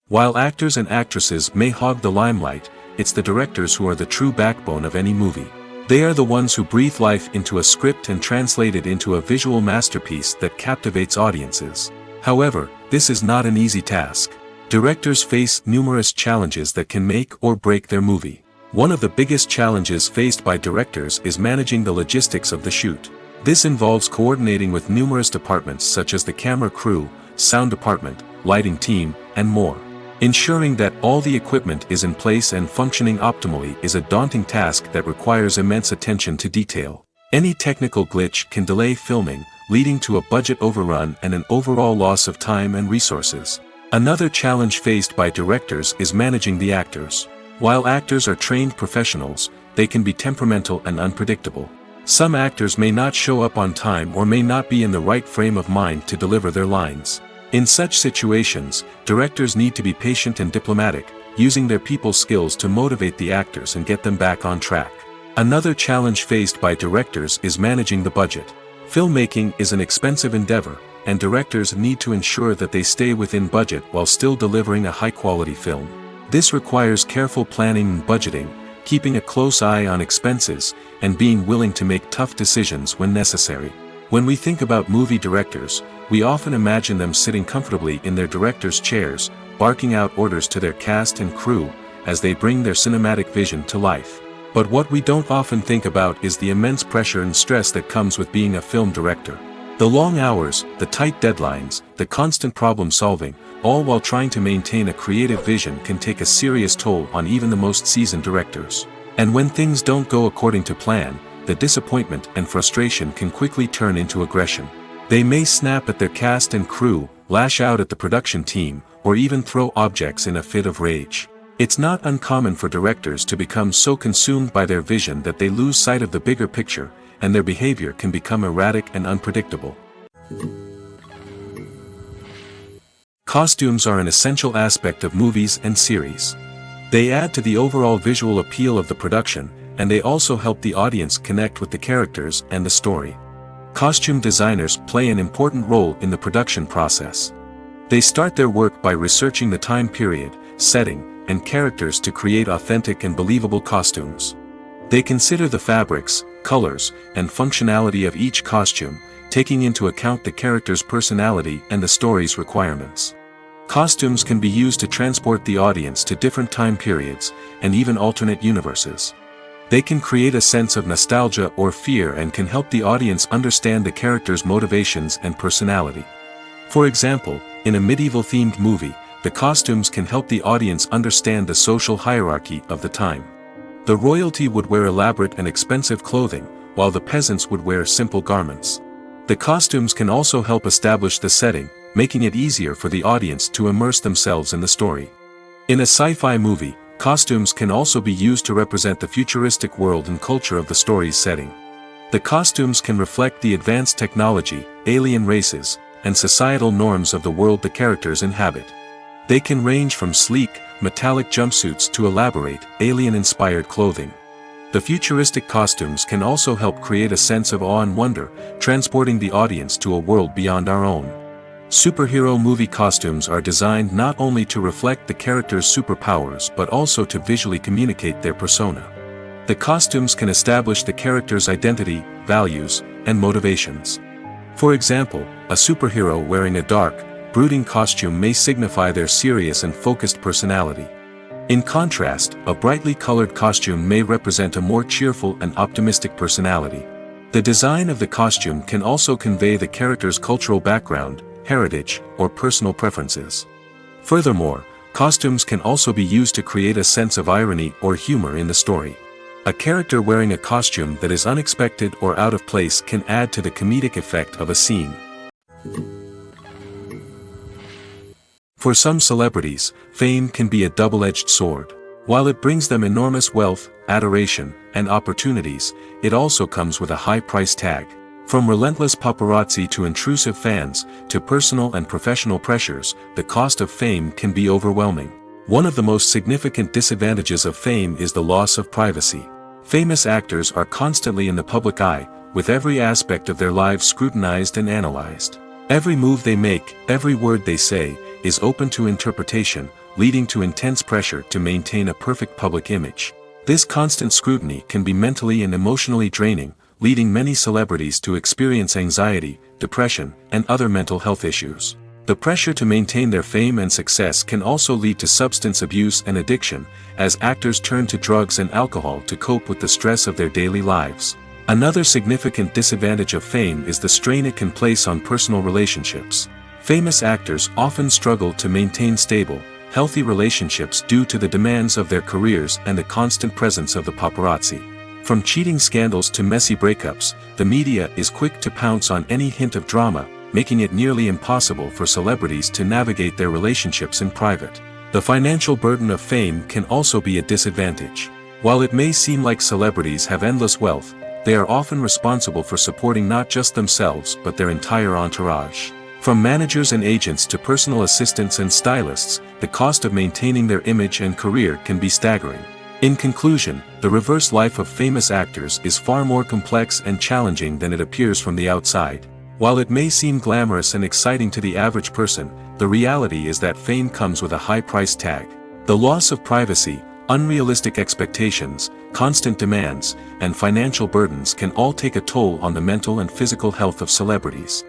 While actors and actresses may hog the limelight, it's the directors who are the true backbone of any movie. They are the ones who breathe life into a script and translate it into a visual masterpiece that captivates audiences. However, this is not an easy task. Directors face numerous challenges that can make or break their movie. One of the biggest challenges faced by directors is managing the logistics of the shoot. This involves coordinating with numerous departments such as the camera crew, sound department, lighting team, and more. Ensuring that all the equipment is in place and functioning optimally is a daunting task that requires immense attention to detail. Any technical glitch can delay filming, leading to a budget overrun and an overall loss of time and resources. Another challenge faced by directors is managing the actors. While actors are trained professionals, they can be temperamental and unpredictable. Some actors may not show up on time or may not be in the right frame of mind to deliver their lines. In such situations, directors need to be patient and diplomatic, using their people skills to motivate the actors and get them back on track. Another challenge faced by directors is managing the budget. Filmmaking is an expensive endeavor, and directors need to ensure that they stay within budget while still delivering a high-quality film. This requires careful planning and budgeting, keeping a close eye on expenses, and being willing to make tough decisions when necessary. When we think about movie directors, we often imagine them sitting comfortably in their director's chairs, barking out orders to their cast and crew, as they bring their cinematic vision to life. But what we don't often think about is the immense pressure and stress that comes with being a film director. The long hours, the tight deadlines, the constant problem solving, all while trying to maintain a creative vision can take a serious toll on even the most seasoned directors. And when things don't go according to plan, the disappointment and frustration can quickly turn into aggression. They may snap at their cast and crew, lash out at the production team, or even throw objects in a fit of rage. It's not uncommon for directors to become so consumed by their vision that they lose sight of the bigger picture, and their behavior can become erratic and unpredictable. Costumes are an essential aspect of movies and series. They add to the overall visual appeal of the production, and they also help the audience connect with the characters and the story. Costume designers play an important role in the production process. They start their work by researching the time period, setting, and characters to create authentic and believable costumes. They consider the fabrics, colors, and functionality of each costume, taking into account the character's personality and the story's requirements. Costumes can be used to transport the audience to different time periods, and even alternate universes. They can create a sense of nostalgia or fear and can help the audience understand the character's motivations and personality. For example, in a medieval-themed movie, the costumes can help the audience understand the social hierarchy of the time. The royalty would wear elaborate and expensive clothing, while the peasants would wear simple garments. The costumes can also help establish the setting, making it easier for the audience to immerse themselves in the story. In a sci-fi movie, costumes can also be used to represent the futuristic world and culture of the story's setting. The costumes can reflect the advanced technology, alien races, and societal norms of the world the characters inhabit. They can range from sleek, metallic jumpsuits to elaborate, alien-inspired clothing. The futuristic costumes can also help create a sense of awe and wonder, transporting the audience to a world beyond our own. Superhero movie costumes are designed not only to reflect the character's superpowers but also to visually communicate their persona. The costumes can establish the character's identity, values, and motivations. For example, a superhero wearing a dark, brooding costume may signify their serious and focused personality. In contrast, a brightly colored costume may represent a more cheerful and optimistic personality. The design of the costume can also convey the character's cultural background, heritage, or personal preferences. Furthermore, costumes can also be used to create a sense of irony or humor in the story. A character wearing a costume that is unexpected or out of place can add to the comedic effect of a scene. For some celebrities, fame can be a double-edged sword. While it brings them enormous wealth, adoration, and opportunities, it also comes with a high price tag. From relentless paparazzi to intrusive fans, to personal and professional pressures, the cost of fame can be overwhelming. One of the most significant disadvantages of fame is the loss of privacy. Famous actors are constantly in the public eye, with every aspect of their lives scrutinized and analyzed. Every move they make, every word they say, is open to interpretation, leading to intense pressure to maintain a perfect public image. This constant scrutiny can be mentally and emotionally draining, leading many celebrities to experience anxiety, depression, and other mental health issues. The pressure to maintain their fame and success can also lead to substance abuse and addiction, as actors turn to drugs and alcohol to cope with the stress of their daily lives. Another significant disadvantage of fame is the strain it can place on personal relationships. Famous actors often struggle to maintain stable, healthy relationships due to the demands of their careers and the constant presence of the paparazzi. From cheating scandals to messy breakups, the media is quick to pounce on any hint of drama, making it nearly impossible for celebrities to navigate their relationships in private. The financial burden of fame can also be a disadvantage. While it may seem like celebrities have endless wealth, they are often responsible for supporting not just themselves but their entire entourage. From managers and agents to personal assistants and stylists, the cost of maintaining their image and career can be staggering. In conclusion, the reverse life of famous actors is far more complex and challenging than it appears from the outside. While it may seem glamorous and exciting to the average person, the reality is that fame comes with a high price tag. The loss of privacy, unrealistic expectations, constant demands, and financial burdens can all take a toll on the mental and physical health of celebrities.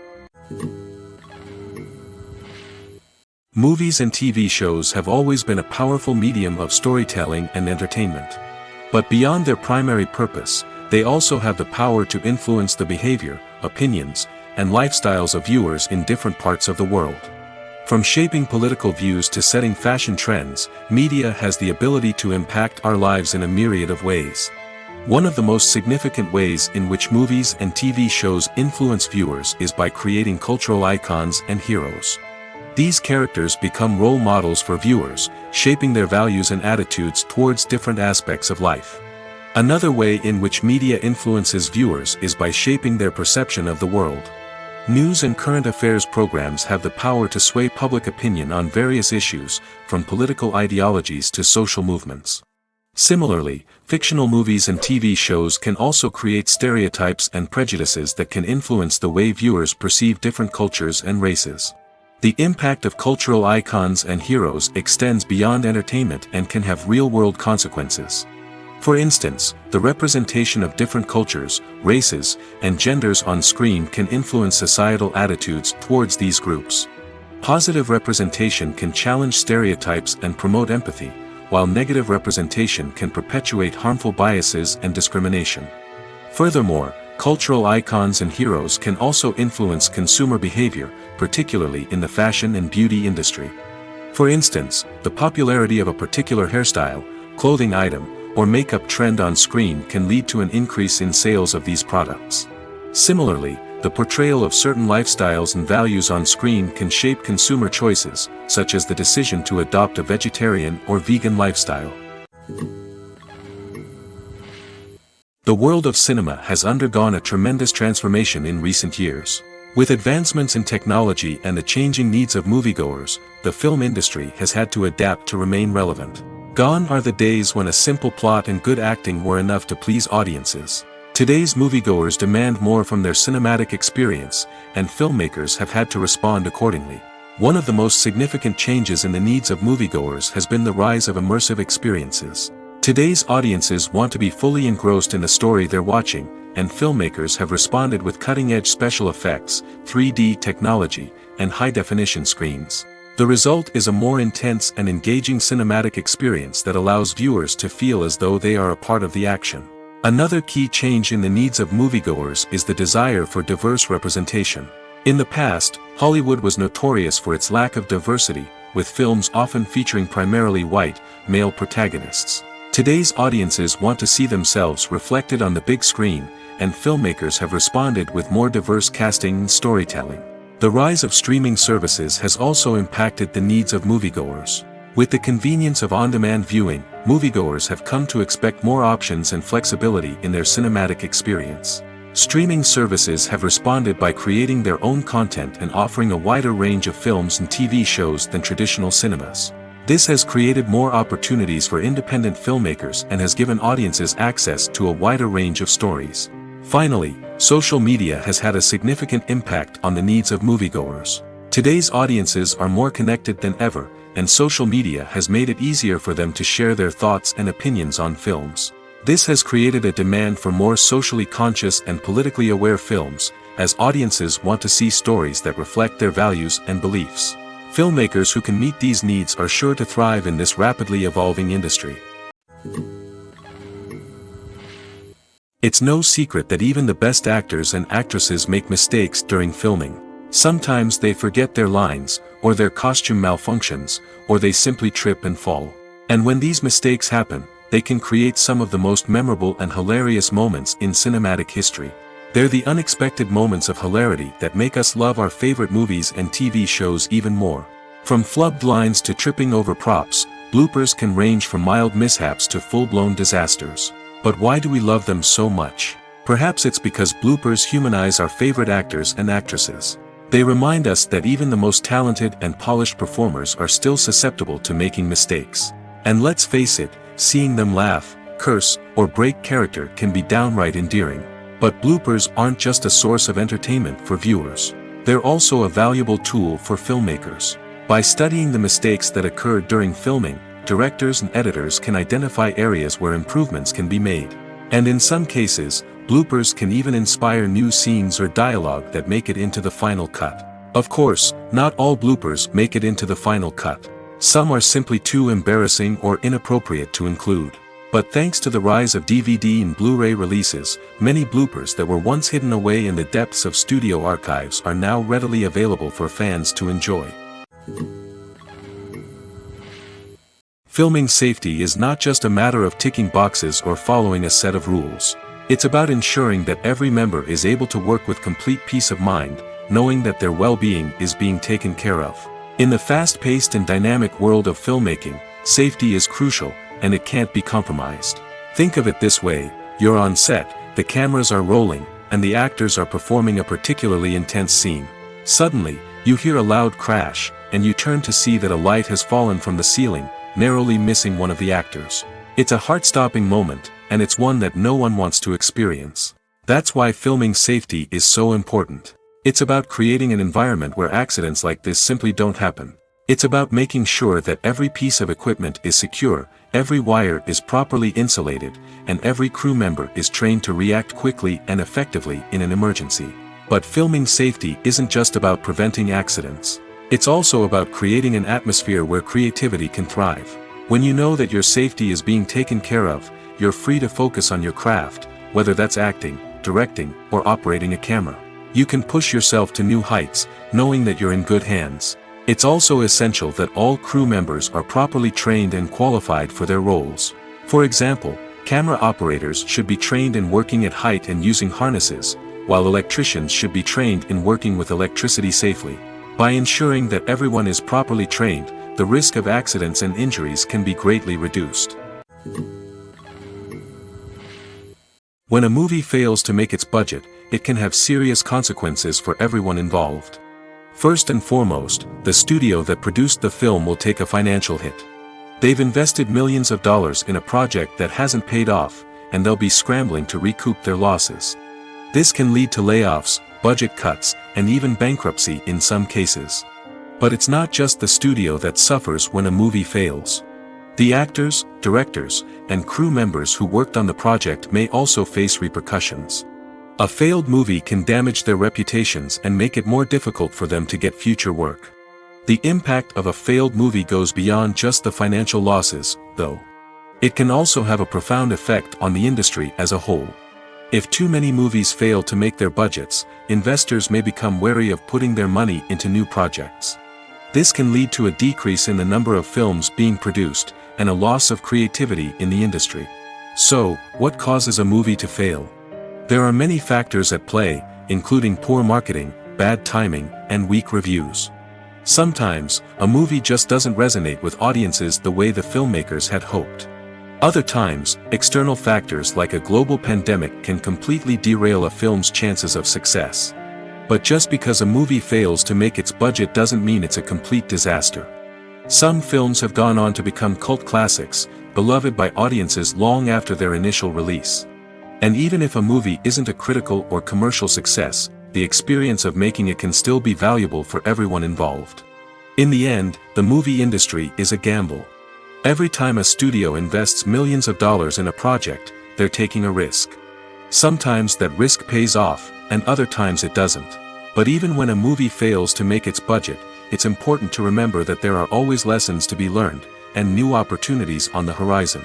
Movies and TV shows have always been a powerful medium of storytelling and entertainment. But beyond their primary purpose, they also have the power to influence the behavior, opinions, and lifestyles of viewers in different parts of the world. From shaping political views to setting fashion trends, media has the ability to impact our lives in a myriad of ways. One of the most significant ways in which movies and TV shows influence viewers is by creating cultural icons and heroes. These characters become role models for viewers, shaping their values and attitudes towards different aspects of life. Another way in which media influences viewers is by shaping their perception of the world. News and current affairs programs have the power to sway public opinion on various issues, from political ideologies to social movements. Similarly, fictional movies and TV shows can also create stereotypes and prejudices that can influence the way viewers perceive different cultures and races. The impact of cultural icons and heroes extends beyond entertainment and can have real-world consequences. For instance, the representation of different cultures, races, and genders on screen can influence societal attitudes towards these groups. Positive representation can challenge stereotypes and promote empathy, while negative representation can perpetuate harmful biases and discrimination. Furthermore, cultural icons and heroes can also influence consumer behavior, particularly in the fashion and beauty industry. For instance, the popularity of a particular hairstyle, clothing item, or makeup trend on screen can lead to an increase in sales of these products. Similarly, the portrayal of certain lifestyles and values on screen can shape consumer choices, such as the decision to adopt a vegetarian or vegan lifestyle. The world of cinema has undergone a tremendous transformation in recent years. With advancements in technology and the changing needs of moviegoers, the film industry has had to adapt to remain relevant. Gone are the days when a simple plot and good acting were enough to please audiences. Today's moviegoers demand more from their cinematic experience, and filmmakers have had to respond accordingly. One of the most significant changes in the needs of moviegoers has been the rise of immersive experiences. Today's audiences want to be fully engrossed in the story they're watching, and filmmakers have responded with cutting-edge special effects, 3D technology, and high-definition screens. The result is a more intense and engaging cinematic experience that allows viewers to feel as though they are a part of the action. Another key change in the needs of moviegoers is the desire for diverse representation. In the past, Hollywood was notorious for its lack of diversity, with films often featuring primarily white, male protagonists. Today's audiences want to see themselves reflected on the big screen, and filmmakers have responded with more diverse casting and storytelling. The rise of streaming services has also impacted the needs of moviegoers. With the convenience of on-demand viewing, moviegoers have come to expect more options and flexibility in their cinematic experience. Streaming services have responded by creating their own content and offering a wider range of films and TV shows than traditional cinemas. This has created more opportunities for independent filmmakers and has given audiences access to a wider range of stories. Finally, social media has had a significant impact on the needs of moviegoers. Today's audiences are more connected than ever, and social media has made it easier for them to share their thoughts and opinions on films. This has created a demand for more socially conscious and politically aware films, as audiences want to see stories that reflect their values and beliefs. Filmmakers who can meet these needs are sure to thrive in this rapidly evolving industry. It's no secret that even the best actors and actresses make mistakes during filming. Sometimes they forget their lines, or their costume malfunctions, or they simply trip and fall. And when these mistakes happen, they can create some of the most memorable and hilarious moments in cinematic history. They're the unexpected moments of hilarity that make us love our favorite movies and TV shows even more. From flubbed lines to tripping over props, bloopers can range from mild mishaps to full-blown disasters. But why do we love them so much? Perhaps it's because bloopers humanize our favorite actors and actresses. They remind us that even the most talented and polished performers are still susceptible to making mistakes. And let's face it, seeing them laugh, curse, or break character can be downright endearing. But bloopers aren't just a source of entertainment for viewers. They're also a valuable tool for filmmakers. By studying the mistakes that occurred during filming, directors and editors can identify areas where improvements can be made. And in some cases, bloopers can even inspire new scenes or dialogue that make it into the final cut. Of course, not all bloopers make it into the final cut. Some are simply too embarrassing or inappropriate to include. But thanks to the rise of DVD and Blu-ray releases, many bloopers that were once hidden away in the depths of studio archives are now readily available for fans to enjoy. Filming safety is not just a matter of ticking boxes or following a set of rules. It's about ensuring that every member is able to work with complete peace of mind, knowing that their well-being is being taken care of. In the fast-paced and dynamic world of filmmaking, safety is crucial, and it can't be compromised. Think of it this way: you're on set, the cameras are rolling, and the actors are performing a particularly intense scene. Suddenly, you hear a loud crash, and you turn to see that a light has fallen from the ceiling, narrowly missing one of the actors. It's a heart-stopping moment, and it's one that no one wants to experience. That's why filming safety is so important. It's about creating an environment where accidents like this simply don't happen. It's about making sure that every piece of equipment is secure, every wire is properly insulated, and every crew member is trained to react quickly and effectively in an emergency. But filming safety isn't just about preventing accidents. It's also about creating an atmosphere where creativity can thrive. When you know that your safety is being taken care of, you're free to focus on your craft, whether that's acting, directing, or operating a camera. You can push yourself to new heights, knowing that you're in good hands. It's also essential that all crew members are properly trained and qualified for their roles. For example, camera operators should be trained in working at height and using harnesses, while electricians should be trained in working with electricity safely. By ensuring that everyone is properly trained, the risk of accidents and injuries can be greatly reduced. When a movie fails to make its budget, it can have serious consequences for everyone involved. First and foremost, the studio that produced the film will take a financial hit. They've invested millions of dollars in a project that hasn't paid off, and they'll be scrambling to recoup their losses. This can lead to layoffs, budget cuts, and even bankruptcy in some cases. But it's not just the studio that suffers when a movie fails. The actors, directors, and crew members who worked on the project may also face repercussions. A failed movie can damage their reputations and make it more difficult for them to get future work. The impact of a failed movie goes beyond just the financial losses, though. It can also have a profound effect on the industry as a whole. If too many movies fail to make their budgets, investors may become wary of putting their money into new projects. This can lead to a decrease in the number of films being produced, and a loss of creativity in the industry. So, what causes a movie to fail? There are many factors at play, including poor marketing, bad timing, and weak reviews. Sometimes, a movie just doesn't resonate with audiences the way the filmmakers had hoped. Other times, external factors like a global pandemic can completely derail a film's chances of success. But just because a movie fails to make its budget doesn't mean it's a complete disaster. Some films have gone on to become cult classics, beloved by audiences long after their initial release. And even if a movie isn't a critical or commercial success, the experience of making it can still be valuable for everyone involved. In the end, the movie industry is a gamble. Every time a studio invests millions of dollars in a project, they're taking a risk. Sometimes that risk pays off, and other times it doesn't. But even when a movie fails to make its budget, it's important to remember that there are always lessons to be learned, and new opportunities on the horizon.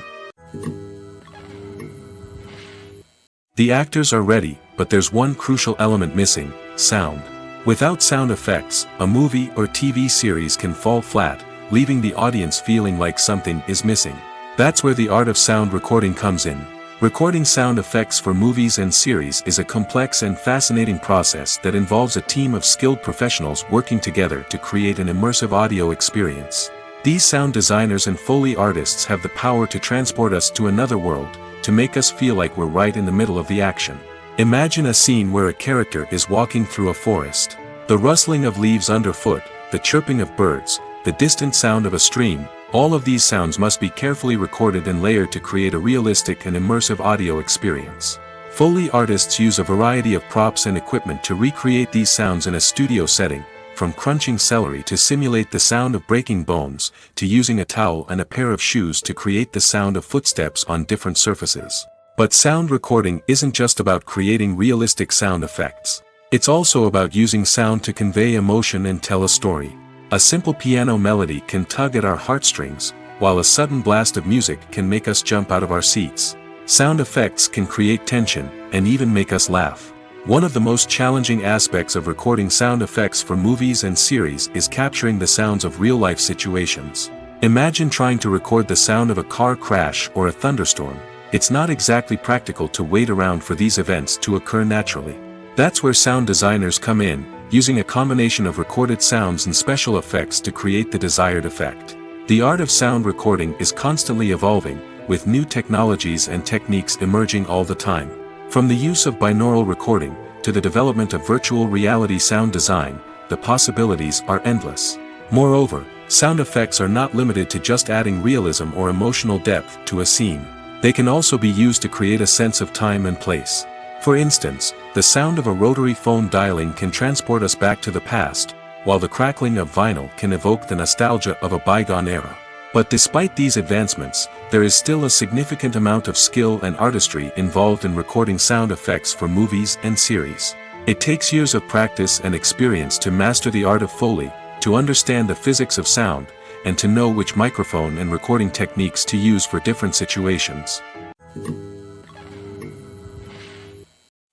The actors are ready, but there's one crucial element missing: sound. Without sound effects, a movie or TV series can fall flat, leaving the audience feeling like something is missing. That's where the art of sound recording comes in. Recording sound effects for movies and series is a complex and fascinating process that involves a team of skilled professionals working together to create an immersive audio experience. These sound designers and Foley artists have the power to transport us to another world, to make us feel like we're right in the middle of the action. Imagine a scene where a character is walking through a forest. The rustling of leaves underfoot, the chirping of birds, the distant sound of a stream, all of these sounds must be carefully recorded and layered to create a realistic and immersive audio experience. Foley artists use a variety of props and equipment to recreate these sounds in a studio setting, from crunching celery to simulate the sound of breaking bones, to using a towel and a pair of shoes to create the sound of footsteps on different surfaces. But sound recording isn't just about creating realistic sound effects. It's also about using sound to convey emotion and tell a story. A simple piano melody can tug at our heartstrings, while a sudden blast of music can make us jump out of our seats. Sound effects can create tension, and even make us laugh. One of the most challenging aspects of recording sound effects for movies and series is capturing the sounds of real-life situations. Imagine trying to record the sound of a car crash or a thunderstorm. It's not exactly practical to wait around for these events to occur naturally. That's where sound designers come in, using a combination of recorded sounds and special effects to create the desired effect. The art of sound recording is constantly evolving, with new technologies and techniques emerging all the time. From the use of binaural recording, to the development of virtual reality sound design, the possibilities are endless. Moreover, sound effects are not limited to just adding realism or emotional depth to a scene. They can also be used to create a sense of time and place. For instance, the sound of a rotary phone dialing can transport us back to the past, while the crackling of vinyl can evoke the nostalgia of a bygone era. But despite these advancements, there is still a significant amount of skill and artistry involved in recording sound effects for movies and series. It takes years of practice and experience to master the art of Foley, to understand the physics of sound, and to know which microphone and recording techniques to use for different situations.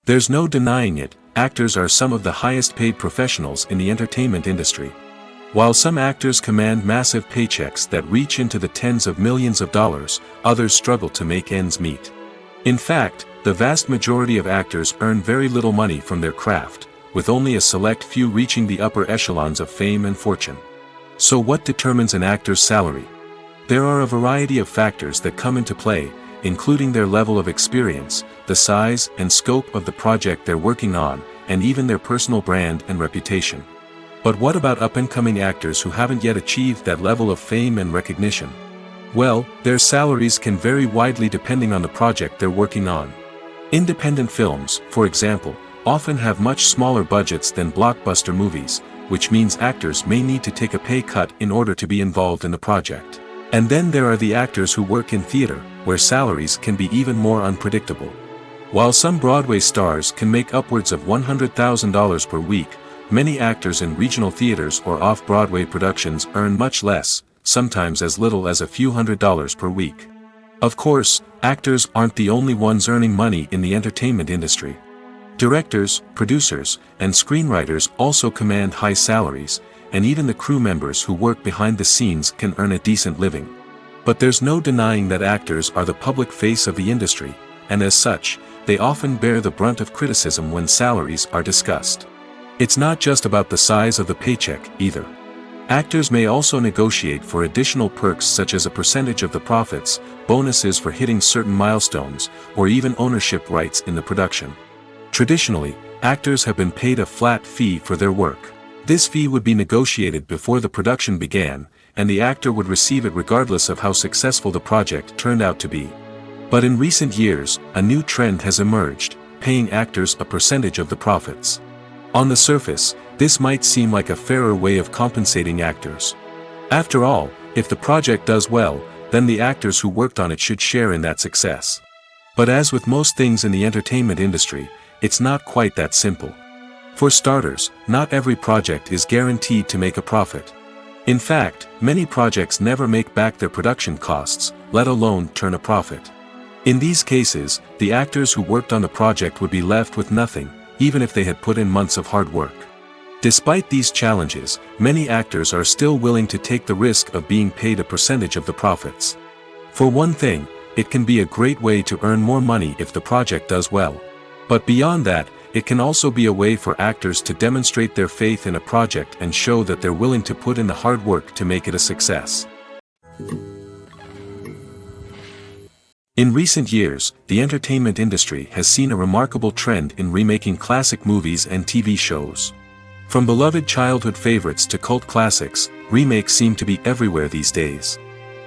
There's no denying it, actors are some of the highest paid professionals in the entertainment industry. While some actors command massive paychecks that reach into the tens of millions of dollars, others struggle to make ends meet. In fact, the vast majority of actors earn very little money from their craft, with only a select few reaching the upper echelons of fame and fortune. So what determines an actor's salary? There are a variety of factors that come into play, including their level of experience, the size and scope of the project they're working on, and even their personal brand and reputation. But what about up-and-coming actors who haven't yet achieved that level of fame and recognition? Well, their salaries can vary widely depending on the project they're working on. Independent films, for example, often have much smaller budgets than blockbuster movies, which means actors may need to take a pay cut in order to be involved in the project. And then there are the actors who work in theater, where salaries can be even more unpredictable. While some Broadway stars can make upwards of $100,000 per week, many actors in regional theaters or off-Broadway productions earn much less, sometimes as little as a few $100s per week. Of course, actors aren't the only ones earning money in the entertainment industry. Directors, producers, and screenwriters also command high salaries, and even the crew members who work behind the scenes can earn a decent living. But there's no denying that actors are the public face of the industry, and as such, they often bear the brunt of criticism when salaries are discussed. It's not just about the size of the paycheck, either. Actors may also negotiate for additional perks such as a percentage of the profits, bonuses for hitting certain milestones, or even ownership rights in the production. Traditionally, actors have been paid a flat fee for their work. This fee would be negotiated before the production began, and the actor would receive it regardless of how successful the project turned out to be. But in recent years, a new trend has emerged, paying actors a percentage of the profits. On the surface, this might seem like a fairer way of compensating actors. After all, if the project does well, then the actors who worked on it should share in that success. But as with most things in the entertainment industry, it's not quite that simple. For starters, not every project is guaranteed to make a profit. In fact, many projects never make back their production costs, let alone turn a profit. In these cases, the actors who worked on the project would be left with nothing, even if they had put in months of hard work. Despite these challenges, many actors are still willing to take the risk of being paid a percentage of the profits. For one thing, it can be a great way to earn more money if the project does well. But beyond that, it can also be a way for actors to demonstrate their faith in a project and show that they're willing to put in the hard work to make it a success. In recent years, the entertainment industry has seen a remarkable trend in remaking classic movies and TV shows. From beloved childhood favorites to cult classics, remakes seem to be everywhere these days.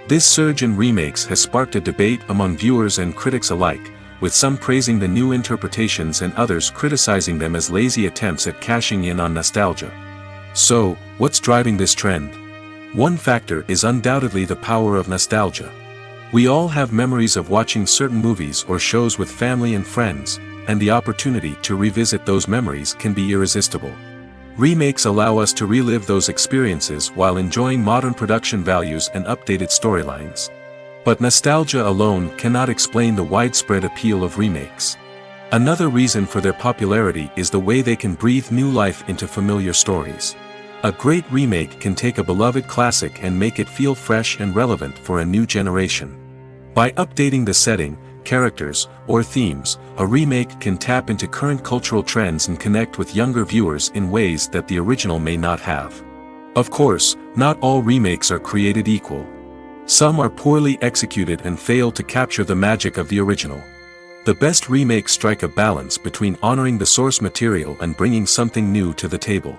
This surge in remakes has sparked a debate among viewers and critics alike, with some praising the new interpretations and others criticizing them as lazy attempts at cashing in on nostalgia. So, what's driving this trend? One factor is undoubtedly the power of nostalgia. We all have memories of watching certain movies or shows with family and friends, and the opportunity to revisit those memories can be irresistible. Remakes allow us to relive those experiences while enjoying modern production values and updated storylines. But nostalgia alone cannot explain the widespread appeal of remakes. Another reason for their popularity is the way they can breathe new life into familiar stories. A great remake can take a beloved classic and make it feel fresh and relevant for a new generation. By updating the setting, characters, or themes, a remake can tap into current cultural trends and connect with younger viewers in ways that the original may not have. Of course, not all remakes are created equal. Some are poorly executed and fail to capture the magic of the original. The best remakes strike a balance between honoring the source material and bringing something new to the table.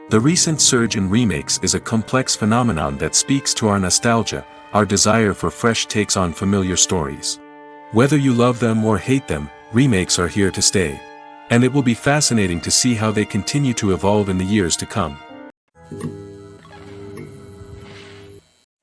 The recent surge in remakes is a complex phenomenon that speaks to our nostalgia, our desire for fresh takes on familiar stories. Whether you love them or hate them, remakes are here to stay. And it will be fascinating to see how they continue to evolve in the years to come.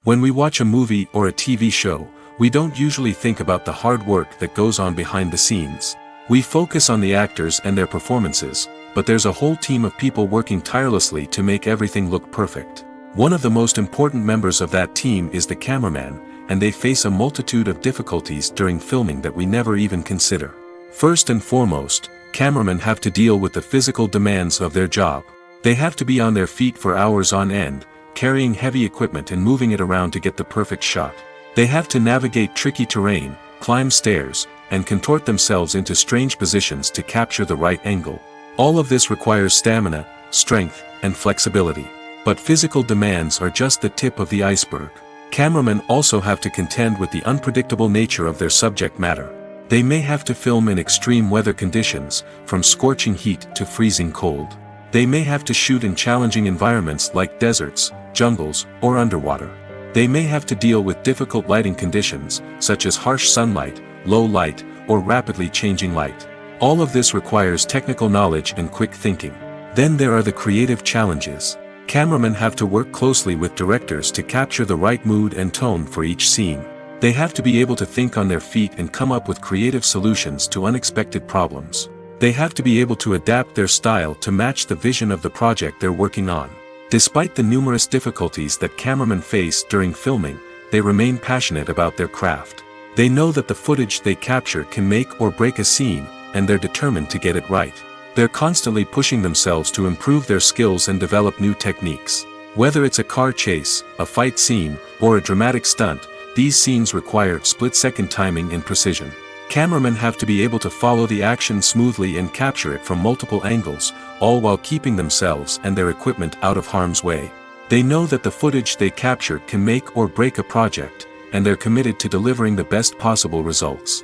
When we watch a movie or a TV show, we don't usually think about the hard work that goes on behind the scenes. We focus on the actors and their performances, but there's a whole team of people working tirelessly to make everything look perfect. One of the most important members of that team is the cameraman, and they face a multitude of difficulties during filming that we never even consider. First and foremost, cameramen have to deal with the physical demands of their job. They have to be on their feet for hours on end, carrying heavy equipment and moving it around to get the perfect shot. They have to navigate tricky terrain, climb stairs, and contort themselves into strange positions to capture the right angle. All of this requires stamina, strength, and flexibility. But physical demands are just the tip of the iceberg. Cameramen also have to contend with the unpredictable nature of their subject matter. They may have to film in extreme weather conditions, from scorching heat to freezing cold. They may have to shoot in challenging environments like deserts, jungles, or underwater. They may have to deal with difficult lighting conditions, such as harsh sunlight, low light, or rapidly changing light. All of this requires technical knowledge and quick thinking. Then there are the creative challenges. Cameramen have to work closely with directors to capture the right mood and tone for each scene. They have to be able to think on their feet and come up with creative solutions to unexpected problems. They have to be able to adapt their style to match the vision of the project they're working on. Despite the numerous difficulties that cameramen face during filming, they remain passionate about their craft. They know that the footage they capture can make or break a scene, and they're determined to get it right. They're constantly pushing themselves to improve their skills and develop new techniques. Whether it's a car chase, a fight scene, or a dramatic stunt, these scenes require split-second timing and precision. Cameramen have to be able to follow the action smoothly and capture it from multiple angles, all while keeping themselves and their equipment out of harm's way. They know that the footage they capture can make or break a project, and they're committed to delivering the best possible results.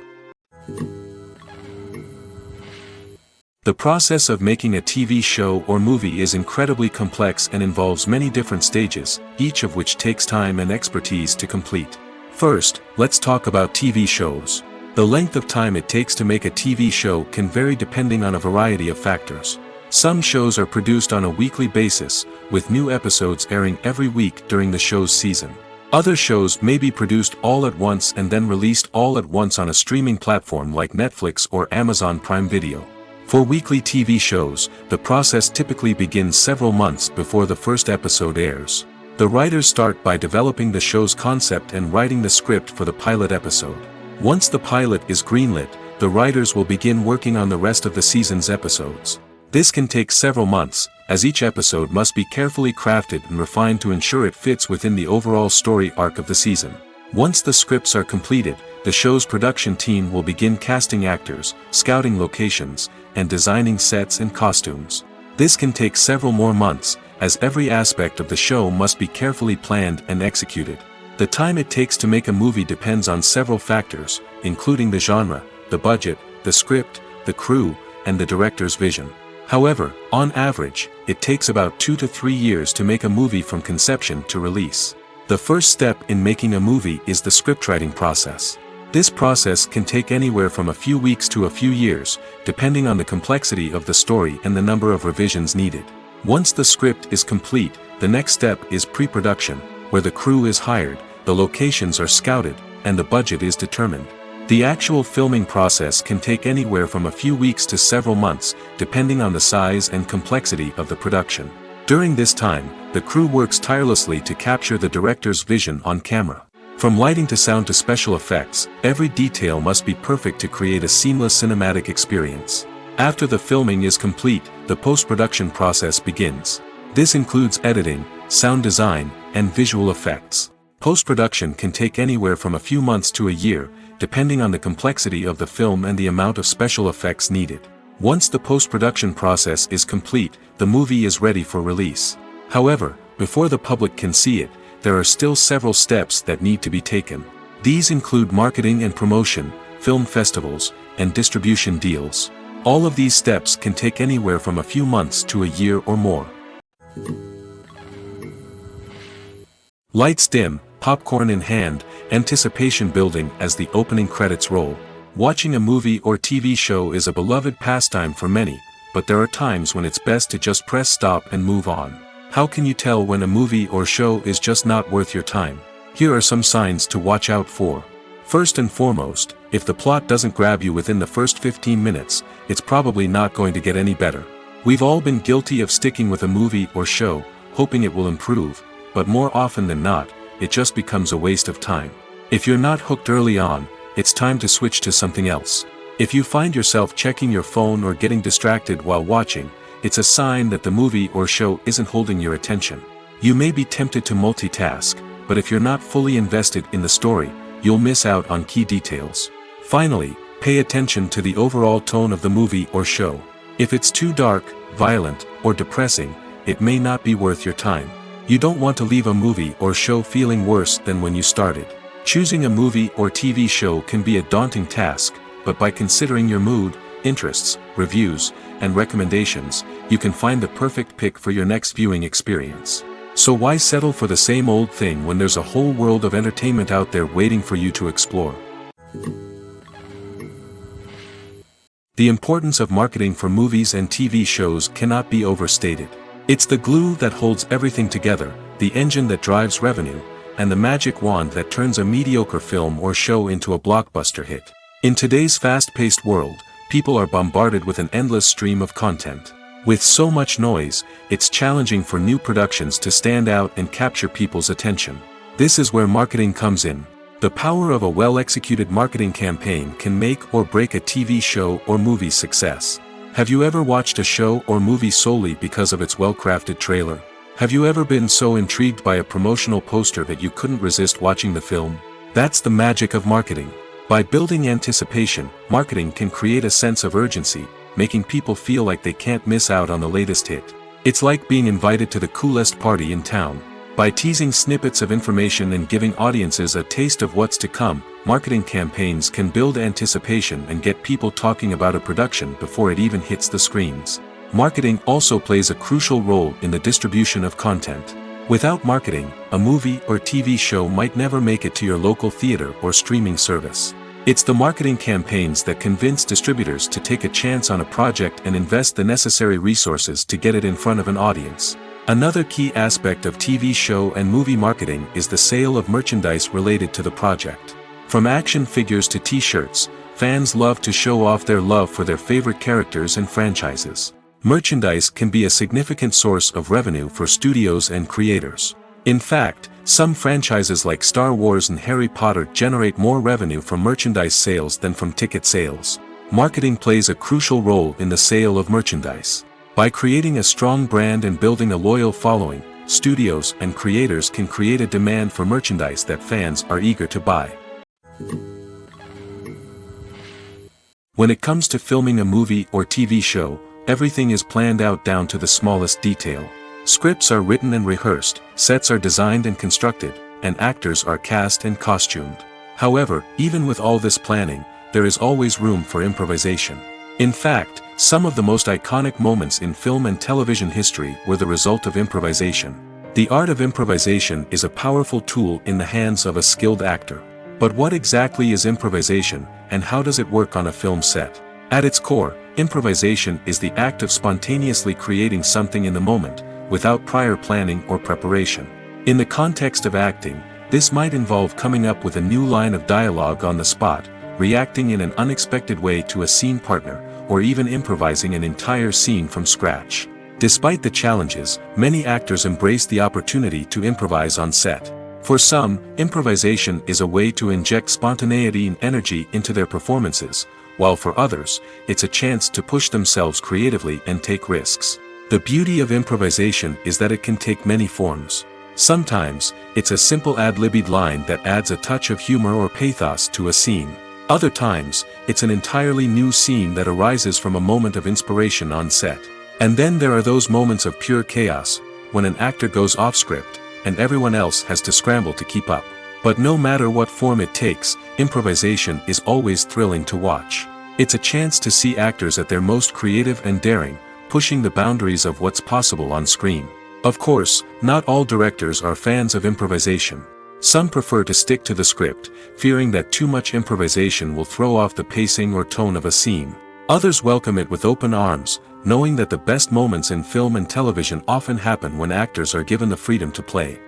The process of making a TV show or movie is incredibly complex and involves many different stages, each of which takes time and expertise to complete. First, let's talk about TV shows. The length of time it takes to make a TV show can vary depending on a variety of factors. Some shows are produced on a weekly basis, with new episodes airing every week during the show's season. Other shows may be produced all at once and then released all at once on a streaming platform like Netflix or Amazon Prime Video. For weekly TV shows, the process typically begins several months before the first episode airs. The writers start by developing the show's concept and writing the script for the pilot episode. Once the pilot is greenlit, the writers will begin working on the rest of the season's episodes. This can take several months, as each episode must be carefully crafted and refined to ensure it fits within the overall story arc of the season. Once the scripts are completed, the show's production team will begin casting actors, scouting locations, and designing sets and costumes. This can take several more months, as every aspect of the show must be carefully planned and executed. The time it takes to make a movie depends on several factors, including the genre, the budget, the script, the crew, and the director's vision. However, on average, it takes about 2 to 3 years to make a movie from conception to release. The first step in making a movie is the scriptwriting process. This process can take anywhere from a few weeks to a few years, depending on the complexity of the story and the number of revisions needed. Once the script is complete, the next step is pre-production, where the crew is hired, the locations are scouted, and the budget is determined. The actual filming process can take anywhere from a few weeks to several months, depending on the size and complexity of the production. During this time, the crew works tirelessly to capture the director's vision on camera. From lighting to sound to special effects, every detail must be perfect to create a seamless cinematic experience. After the filming is complete, the post-production process begins. This includes editing, sound design, and visual effects. Post-production can take anywhere from a few months to a year, depending on the complexity of the film and the amount of special effects needed. Once the post-production process is complete, the movie is ready for release. However, before the public can see it, there are still several steps that need to be taken. These include marketing and promotion, film festivals, and distribution deals. All of these steps can take anywhere from a few months to a year or more. Lights dim, popcorn in hand, anticipation building as the opening credits roll. Watching a movie or TV show is a beloved pastime for many, but there are times when it's best to just press stop and move on. How can you tell when a movie or show is just not worth your time? Here are some signs to watch out for. First and foremost, if the plot doesn't grab you within the first 15 minutes, it's probably not going to get any better. We've all been guilty of sticking with a movie or show, hoping it will improve, but more often than not, it just becomes a waste of time. If you're not hooked early on, it's time to switch to something else. If you find yourself checking your phone or getting distracted while watching, it's a sign that the movie or show isn't holding your attention. You may be tempted to multitask, but if you're not fully invested in the story, you'll miss out on key details. Finally, pay attention to the overall tone of the movie or show. If it's too dark, violent, or depressing, it may not be worth your time. You don't want to leave a movie or show feeling worse than when you started. Choosing a movie or TV show can be a daunting task, but by considering your mood, interests, reviews, and recommendations, you can find the perfect pick for your next viewing experience. So why settle for the same old thing when there's a whole world of entertainment out there waiting for you to explore? The importance of marketing for movies and TV shows cannot be overstated. It's the glue that holds everything together, the engine that drives revenue, and the magic wand that turns a mediocre film or show into a blockbuster hit. In today's fast-paced world, people are bombarded with an endless stream of content. With so much noise, it's challenging for new productions to stand out and capture people's attention. This is where marketing comes in. The power of a well-executed marketing campaign can make or break a TV show or movie's success. Have you ever watched a show or movie solely because of its well-crafted trailer? Have you ever been so intrigued by a promotional poster that you couldn't resist watching the film? That's the magic of marketing. By building anticipation, marketing can create a sense of urgency, making people feel like they can't miss out on the latest hit. It's like being invited to the coolest party in town. By teasing snippets of information and giving audiences a taste of what's to come, marketing campaigns can build anticipation and get people talking about a production before it even hits the screens. Marketing also plays a crucial role in the distribution of content. Without marketing, a movie or TV show might never make it to your local theater or streaming service. It's the marketing campaigns that convince distributors to take a chance on a project and invest the necessary resources to get it in front of an audience. Another key aspect of TV show and movie marketing is the sale of merchandise related to the project. From action figures to t-shirts, fans love to show off their love for their favorite characters and franchises. Merchandise can be a significant source of revenue for studios and creators. In fact, some franchises like Star Wars and Harry Potter generate more revenue from merchandise sales than from ticket sales. Marketing plays a crucial role in the sale of merchandise. By creating a strong brand and building a loyal following, studios and creators can create a demand for merchandise that fans are eager to buy. When it comes to filming a movie or TV show, everything is planned out down to the smallest detail. Scripts are written and rehearsed, sets are designed and constructed, and actors are cast and costumed. However, even with all this planning, there is always room for improvisation. In fact, some of the most iconic moments in film and television history were the result of improvisation. The art of improvisation is a powerful tool in the hands of a skilled actor. But what exactly is improvisation, and how does it work on a film set? At its core, improvisation is the act of spontaneously creating something in the moment, without prior planning or preparation. In the context of acting, this might involve coming up with a new line of dialogue on the spot, reacting in an unexpected way to a scene partner, or even improvising an entire scene from scratch. Despite the challenges, many actors embrace the opportunity to improvise on set. For some, improvisation is a way to inject spontaneity and energy into their performances, while for others, it's a chance to push themselves creatively and take risks. The beauty of improvisation is that it can take many forms. Sometimes, it's a simple ad-libbed line that adds a touch of humor or pathos to a scene. Other times, it's an entirely new scene that arises from a moment of inspiration on set. And then there are those moments of pure chaos, when an actor goes off script, and everyone else has to scramble to keep up. But no matter what form it takes, improvisation is always thrilling to watch. It's a chance to see actors at their most creative and daring, pushing the boundaries of what's possible on screen. Of course, not all directors are fans of improvisation. Some prefer to stick to the script, fearing that too much improvisation will throw off the pacing or tone of a scene. Others welcome it with open arms, knowing that the best moments in film and television often happen when actors are given the freedom to play.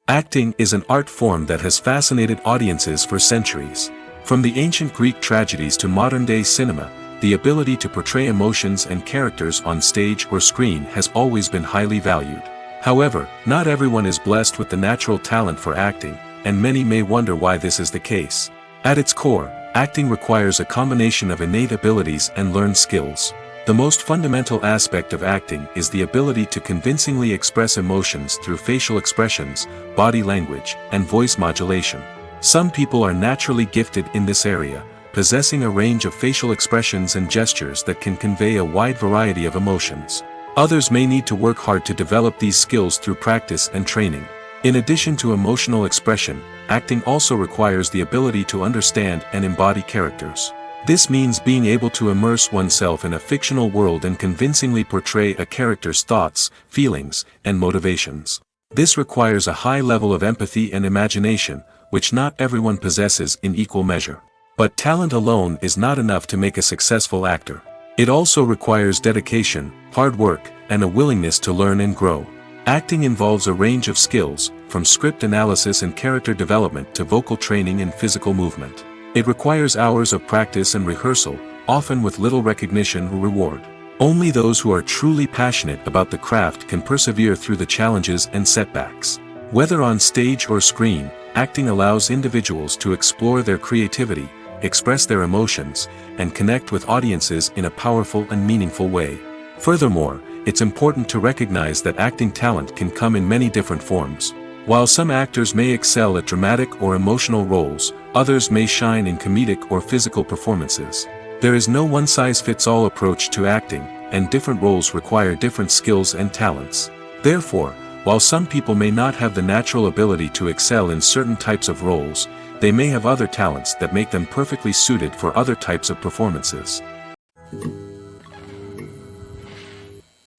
Acting is an art form that has fascinated audiences for centuries. From the ancient Greek tragedies to modern-day cinema, the ability to portray emotions and characters on stage or screen has always been highly valued. However, not everyone is blessed with the natural talent for acting, and many may wonder why this is the case. At its core, acting requires a combination of innate abilities and learned skills. The most fundamental aspect of acting is the ability to convincingly express emotions through facial expressions, body language, and voice modulation. Some people are naturally gifted in this area, possessing a range of facial expressions and gestures that can convey a wide variety of emotions. Others may need to work hard to develop these skills through practice and training. In addition to emotional expression, acting also requires the ability to understand and embody characters. This means being able to immerse oneself in a fictional world and convincingly portray a character's thoughts, feelings, and motivations. This requires a high level of empathy and imagination, which not everyone possesses in equal measure. But talent alone is not enough to make a successful actor. It also requires dedication, hard work, and a willingness to learn and grow. Acting involves a range of skills, from script analysis and character development to vocal training and physical movement. It requires hours of practice and rehearsal, often with little recognition or reward. Only those who are truly passionate about the craft can persevere through the challenges and setbacks. Whether on stage or screen, acting allows individuals to explore their creativity, express their emotions, and connect with audiences in a powerful and meaningful way. Furthermore, it's important to recognize that acting talent can come in many different forms. While some actors may excel at dramatic or emotional roles, others may shine in comedic or physical performances. There is no one-size-fits-all approach to acting, and different roles require different skills and talents. Therefore, while some people may not have the natural ability to excel in certain types of roles, they may have other talents that make them perfectly suited for other types of performances.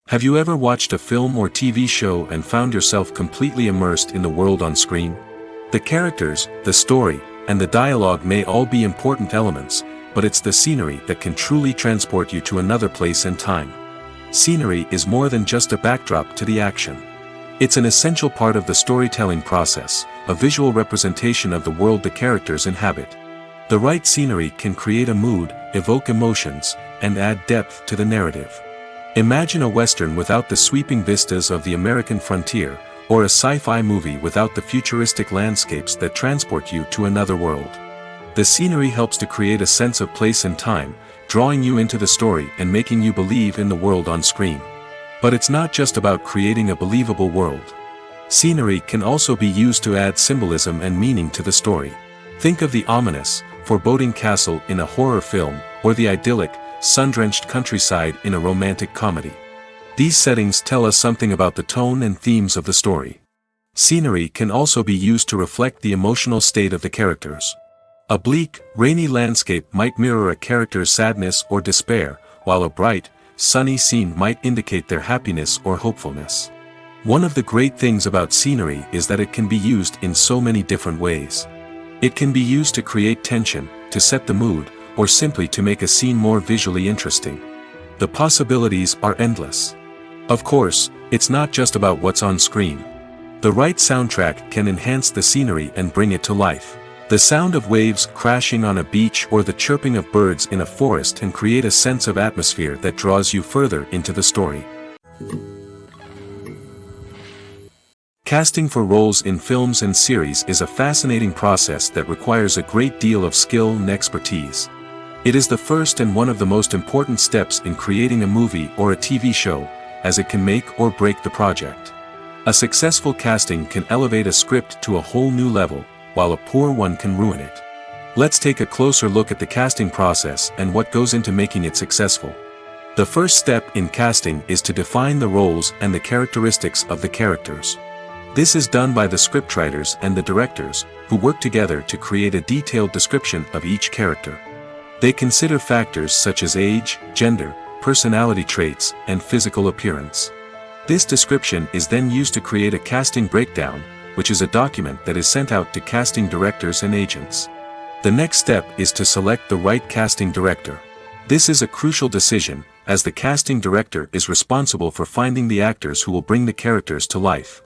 Have you ever watched a film or TV show and found yourself completely immersed in the world on screen? The characters, the story, and the dialogue may all be important elements, but it's the scenery that can truly transport you to another place and time. Scenery is more than just a backdrop to the action. It's an essential part of the storytelling process, a visual representation of the world the characters inhabit. The right scenery can create a mood, evoke emotions, and add depth to the narrative. Imagine a Western without the sweeping vistas of the American frontier, or a sci-fi movie without the futuristic landscapes that transport you to another world. The scenery helps to create a sense of place and time, drawing you into the story and making you believe in the world on screen. But it's not just about creating a believable world. Scenery can also be used to add symbolism and meaning to the story. Think of the ominous, foreboding castle in a horror film, or the idyllic, sun-drenched countryside in a romantic comedy. These settings tell us something about the tone and themes of the story. Scenery can also be used to reflect the emotional state of the characters. A bleak, rainy landscape might mirror a character's sadness or despair, while a bright, sunny scene might indicate their happiness or hopefulness. One of the great things about scenery is that it can be used in so many different ways. It can be used to create tension, to set the mood, or simply to make a scene more visually interesting. The possibilities are endless. Of course, it's not just about what's on screen. The right soundtrack can enhance the scenery and bring it to life. The sound of waves crashing on a beach or the chirping of birds in a forest can create a sense of atmosphere that draws you further into the story. Casting for roles in films and series is a fascinating process that requires a great deal of skill and expertise. It is the first and one of the most important steps in creating a movie or a TV show, as it can make or break the project. A successful casting can elevate a script to a whole new level, while a poor one can ruin it. Let's take a closer look at the casting process and what goes into making it successful. The first step in casting is to define the roles and the characteristics of the characters. This is done by the scriptwriters and the directors, who work together to create a detailed description of each character. They consider factors such as age, gender, personality traits, and physical appearance. This description is then used to create a casting breakdown, which is a document that is sent out to casting directors and agents. The next step is to select the right casting director. This is a crucial decision, as the casting director is responsible for finding the actors who will bring the characters to life.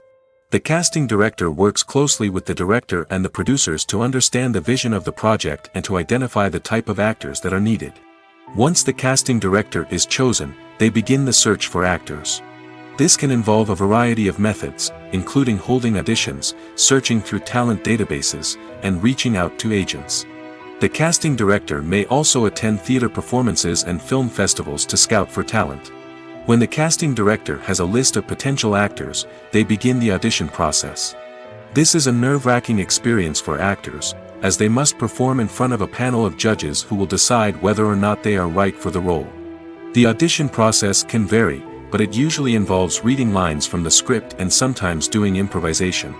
The casting director works closely with the director and the producers to understand the vision of the project and to identify the type of actors that are needed. Once the casting director is chosen, they begin the search for actors. This can involve a variety of methods, including holding auditions, searching through talent databases, and reaching out to agents. The casting director may also attend theater performances and film festivals to scout for talent. When the casting director has a list of potential actors, they begin the audition process. This is a nerve-wracking experience for actors, as they must perform in front of a panel of judges who will decide whether or not they are right for the role. The audition process can vary, but it usually involves reading lines from the script and sometimes doing improvisation.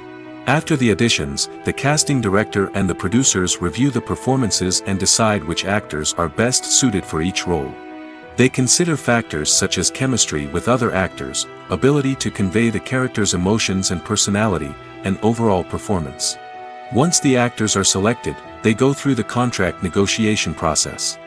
After the auditions, the casting director and the producers review the performances and decide which actors are best suited for each role. They consider factors such as chemistry with other actors, ability to convey the character's emotions and personality, and overall performance. Once the actors are selected, they go through the contract negotiation process.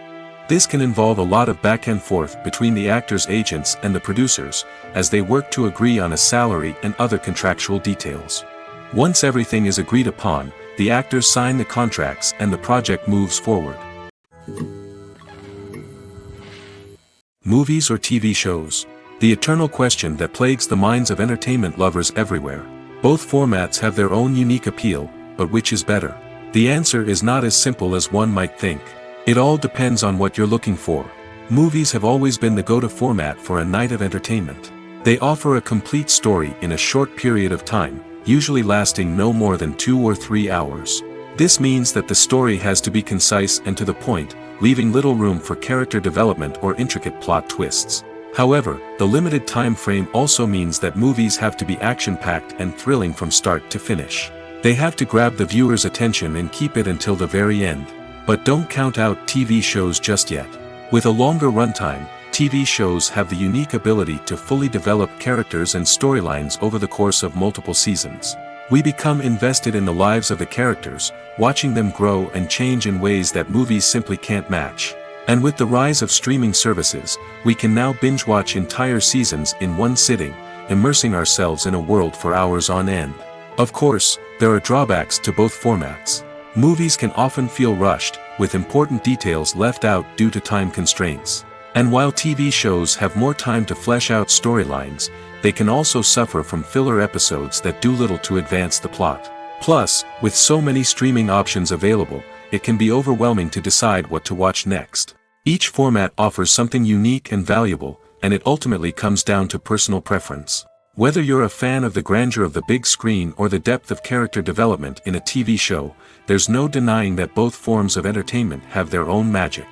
This can involve a lot of back and forth between the actors' agents and the producers, as they work to agree on a salary and other contractual details. Once everything is agreed upon, the actors sign the contracts and the project moves forward. Movies or TV shows? The eternal question that plagues the minds of entertainment lovers everywhere. Both formats have their own unique appeal, but which is better? The answer is not as simple as one might think. It all depends on what you're looking for. Movies have always been the go-to format for a night of entertainment. They offer a complete story in a short period of time, usually lasting no more than 2 or 3 hours. This means that the story has to be concise and to the point, leaving little room for character development or intricate plot twists. However, the limited time frame also means that movies have to be action-packed and thrilling from start to finish. They have to grab the viewer's attention and keep it until the very end. But don't count out TV shows just yet. With a longer runtime, TV shows have the unique ability to fully develop characters and storylines over the course of multiple seasons. We become invested in the lives of the characters, watching them grow and change in ways that movies simply can't match. And with the rise of streaming services, we can now binge-watch entire seasons in one sitting, immersing ourselves in a world for hours on end. Of course, there are drawbacks to both formats. Movies can often feel rushed, with important details left out due to time constraints. And while TV shows have more time to flesh out storylines, they can also suffer from filler episodes that do little to advance the plot. Plus, with so many streaming options available, it can be overwhelming to decide what to watch next. Each format offers something unique and valuable, and it ultimately comes down to personal preference. Whether you're a fan of the grandeur of the big screen or the depth of character development in a TV show, there's no denying that both forms of entertainment have their own magic.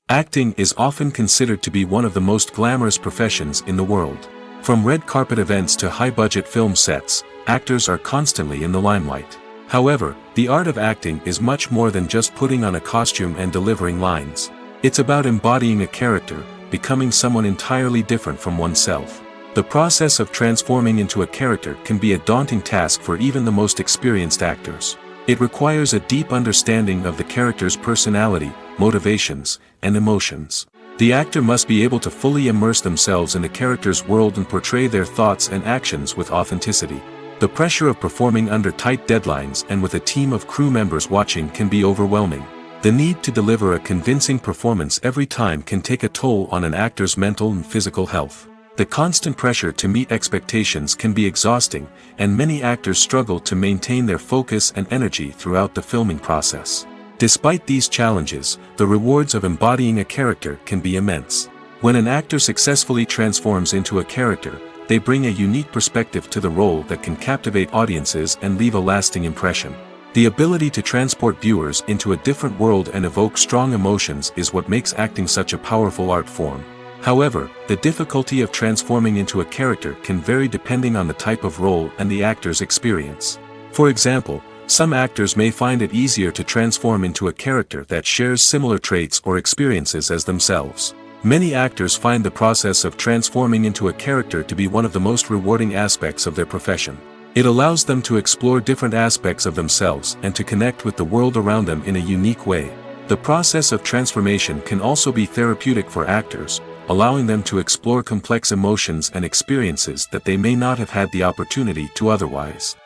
Acting is often considered to be one of the most glamorous professions in the world. From red carpet events to high-budget film sets, actors are constantly in the limelight. However, the art of acting is much more than just putting on a costume and delivering lines. It's about embodying a character, becoming someone entirely different from oneself. The process of transforming into a character can be a daunting task for even the most experienced actors. It requires a deep understanding of the character's personality, motivations, and emotions. The actor must be able to fully immerse themselves in the character's world and portray their thoughts and actions with authenticity. The pressure of performing under tight deadlines and with a team of crew members watching can be overwhelming. The need to deliver a convincing performance every time can take a toll on an actor's mental and physical health. The constant pressure to meet expectations can be exhausting, and many actors struggle to maintain their focus and energy throughout the filming process. Despite these challenges, the rewards of embodying a character can be immense. When an actor successfully transforms into a character, they bring a unique perspective to the role that can captivate audiences and leave a lasting impression. The ability to transport viewers into a different world and evoke strong emotions is what makes acting such a powerful art form. However, the difficulty of transforming into a character can vary depending on the type of role and the actor's experience. For example, some actors may find it easier to transform into a character that shares similar traits or experiences as themselves. Many actors find the process of transforming into a character to be one of the most rewarding aspects of their profession. It allows them to explore different aspects of themselves and to connect with the world around them in a unique way. The process of transformation can also be therapeutic for actors, allowing them to explore complex emotions and experiences that they may not have had the opportunity to otherwise.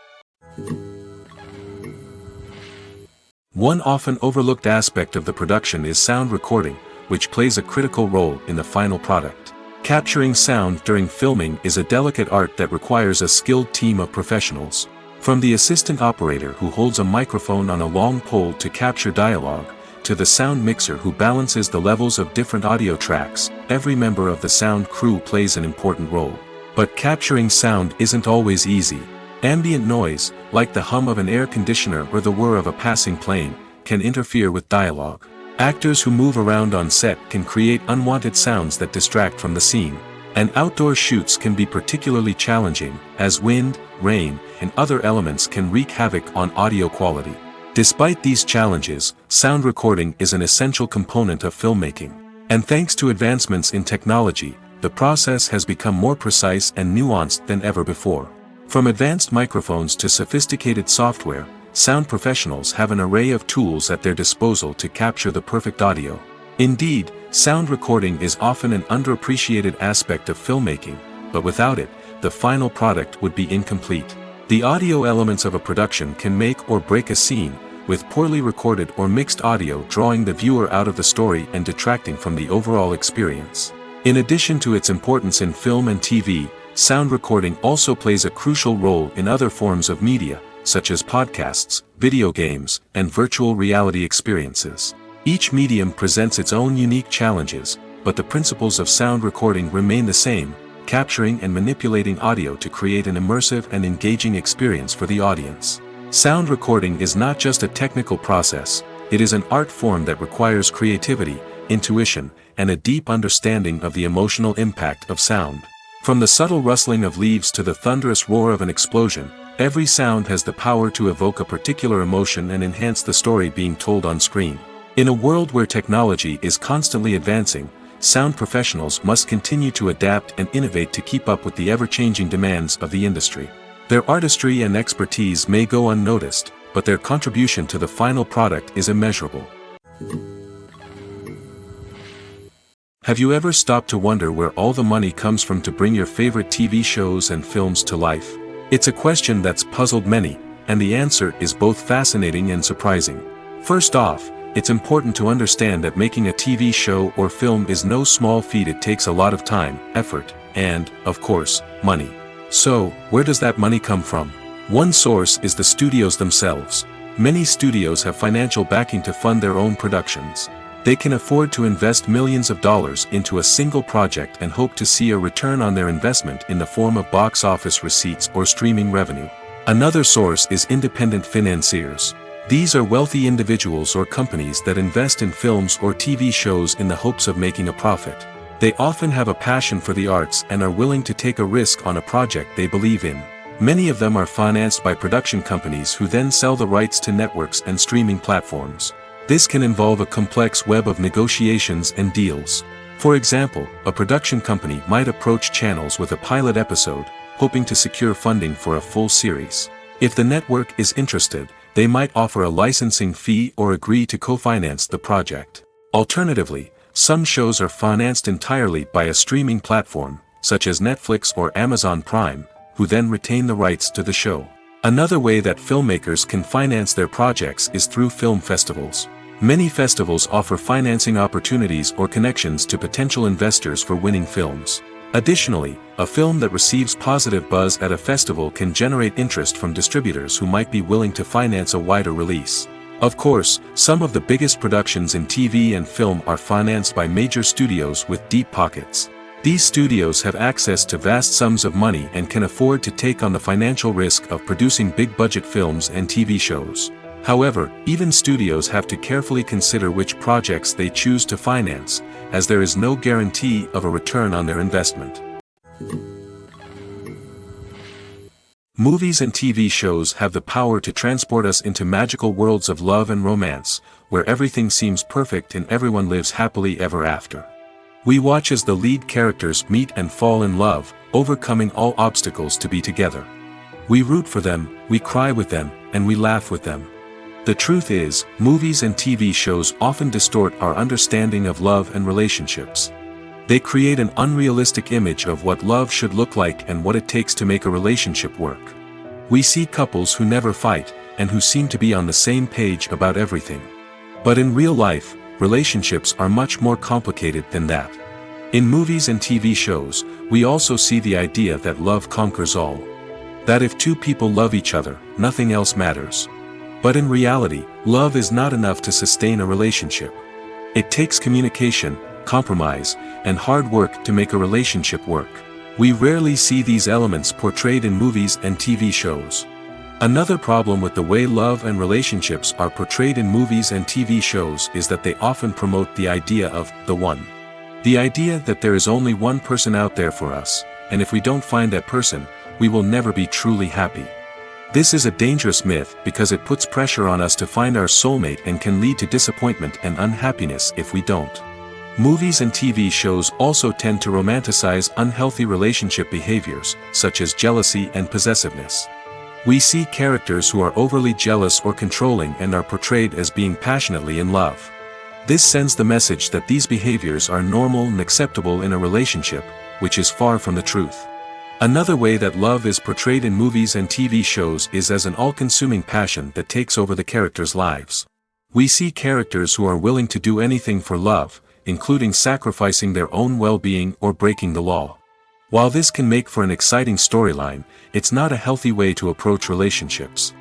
One often overlooked aspect of the production is sound recording, which plays a critical role in the final product. Capturing sound during filming is a delicate art that requires a skilled team of professionals. From the assistant operator who holds a microphone on a long pole to capture dialogue, to the sound mixer who balances the levels of different audio tracks, every member of the sound crew plays an important role. But capturing sound isn't always easy. Ambient noise, like the hum of an air conditioner or the whir of a passing plane, can interfere with dialogue. Actors who move around on set can create unwanted sounds that distract from the scene. And outdoor shoots can be particularly challenging, as wind, rain, and other elements can wreak havoc on audio quality. Despite these challenges, sound recording is an essential component of filmmaking. And thanks to advancements in technology, the process has become more precise and nuanced than ever before. From advanced microphones to sophisticated software, sound professionals have an array of tools at their disposal to capture the perfect audio. Indeed, sound recording is often an underappreciated aspect of filmmaking, but without it, the final product would be incomplete. The audio elements of a production can make or break a scene, with poorly recorded or mixed audio drawing the viewer out of the story and detracting from the overall experience. In addition to its importance in film and TV, sound recording also plays a crucial role in other forms of media, such as podcasts, video games, and virtual reality experiences. Each medium presents its own unique challenges, but the principles of sound recording remain the same, capturing and manipulating audio to create an immersive and engaging experience for the audience. Sound recording is not just a technical process, it is an art form that requires creativity, intuition, and a deep understanding of the emotional impact of sound. From the subtle rustling of leaves to the thunderous roar of an explosion, every sound has the power to evoke a particular emotion and enhance the story being told on screen. In a world where technology is constantly advancing, sound professionals must continue to adapt and innovate to keep up with the ever-changing demands of the industry. Their artistry and expertise may go unnoticed, but their contribution to the final product is immeasurable. Have you ever stopped to wonder where all the money comes from to bring your favorite TV shows and films to life? It's a question that's puzzled many, and the answer is both fascinating and surprising. First off, it's important to understand that making a TV show or film is no small feat. It takes a lot of time, effort, and, of course, money. So, where does that money come from? One source is the studios themselves. Many studios have financial backing to fund their own productions. They can afford to invest millions of dollars into a single project and hope to see a return on their investment in the form of box office receipts or streaming revenue. Another source is independent financiers. These are wealthy individuals or companies that invest in films or TV shows in the hopes of making a profit. They often have a passion for the arts and are willing to take a risk on a project they believe in. Many of them are financed by production companies who then sell the rights to networks and streaming platforms. This can involve a complex web of negotiations and deals. For example, a production company might approach channels with a pilot episode, hoping to secure funding for a full series. If the network is interested, they might offer a licensing fee or agree to co-finance the project. Alternatively, some shows are financed entirely by a streaming platform, such as Netflix or Amazon Prime, who then retain the rights to the show. Another way that filmmakers can finance their projects is through film festivals. Many festivals offer financing opportunities or connections to potential investors for winning films. Additionally, a film that receives positive buzz at a festival can generate interest from distributors who might be willing to finance a wider release. Of course, some of the biggest productions in TV and film are financed by major studios with deep pockets. These studios have access to vast sums of money and can afford to take on the financial risk of producing big-budget films and TV shows. However, even studios have to carefully consider which projects they choose to finance, as there is no guarantee of a return on their investment. Movies and TV shows have the power to transport us into magical worlds of love and romance, where everything seems perfect and everyone lives happily ever after. We watch as the lead characters meet and fall in love, overcoming all obstacles to be together. We root for them, we cry with them, and we laugh with them. The truth is, movies and TV shows often distort our understanding of love and relationships. They create an unrealistic image of what love should look like and what it takes to make a relationship work. We see couples who never fight, and who seem to be on the same page about everything. But in real life, relationships are much more complicated than that. In movies and TV shows, we also see the idea that love conquers all. That if two people love each other, nothing else matters. But in reality, love is not enough to sustain a relationship. It takes communication, compromise, and hard work to make a relationship work. We rarely see these elements portrayed in movies and TV shows. Another problem with the way love and relationships are portrayed in movies and TV shows is that they often promote the idea of the one. The idea that there is only one person out there for us, and if we don't find that person, we will never be truly happy. This is a dangerous myth because it puts pressure on us to find our soulmate and can lead to disappointment and unhappiness if we don't. Movies and TV shows also tend to romanticize unhealthy relationship behaviors, such as jealousy and possessiveness. We see characters who are overly jealous or controlling and are portrayed as being passionately in love. This sends the message that these behaviors are normal and acceptable in a relationship, which is far from the truth. Another way that love is portrayed in movies and TV shows is as an all-consuming passion that takes over the characters' lives. We see characters who are willing to do anything for love, including sacrificing their own well-being or breaking the law. While this can make for an exciting storyline, it's not a healthy way to approach relationships.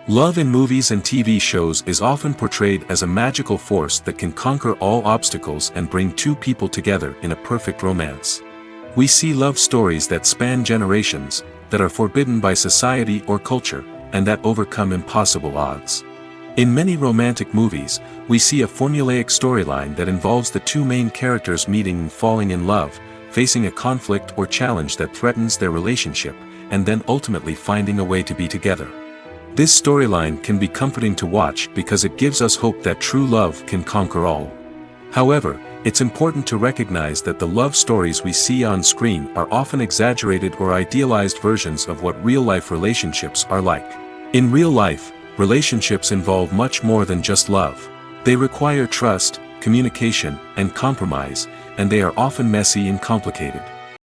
Love in movies and TV shows is often portrayed as a magical force that can conquer all obstacles and bring two people together in a perfect romance. We see love stories that span generations, that are forbidden by society or culture, and that overcome impossible odds. In many romantic movies, we see a formulaic storyline that involves the two main characters meeting and falling in love, facing a conflict or challenge that threatens their relationship, and then ultimately finding a way to be together. This storyline can be comforting to watch because it gives us hope that true love can conquer all. However, it's important to recognize that the love stories we see on screen are often exaggerated or idealized versions of what real-life relationships are like. In real life, relationships involve much more than just love. They require trust, communication, and compromise, and they are often messy and complicated.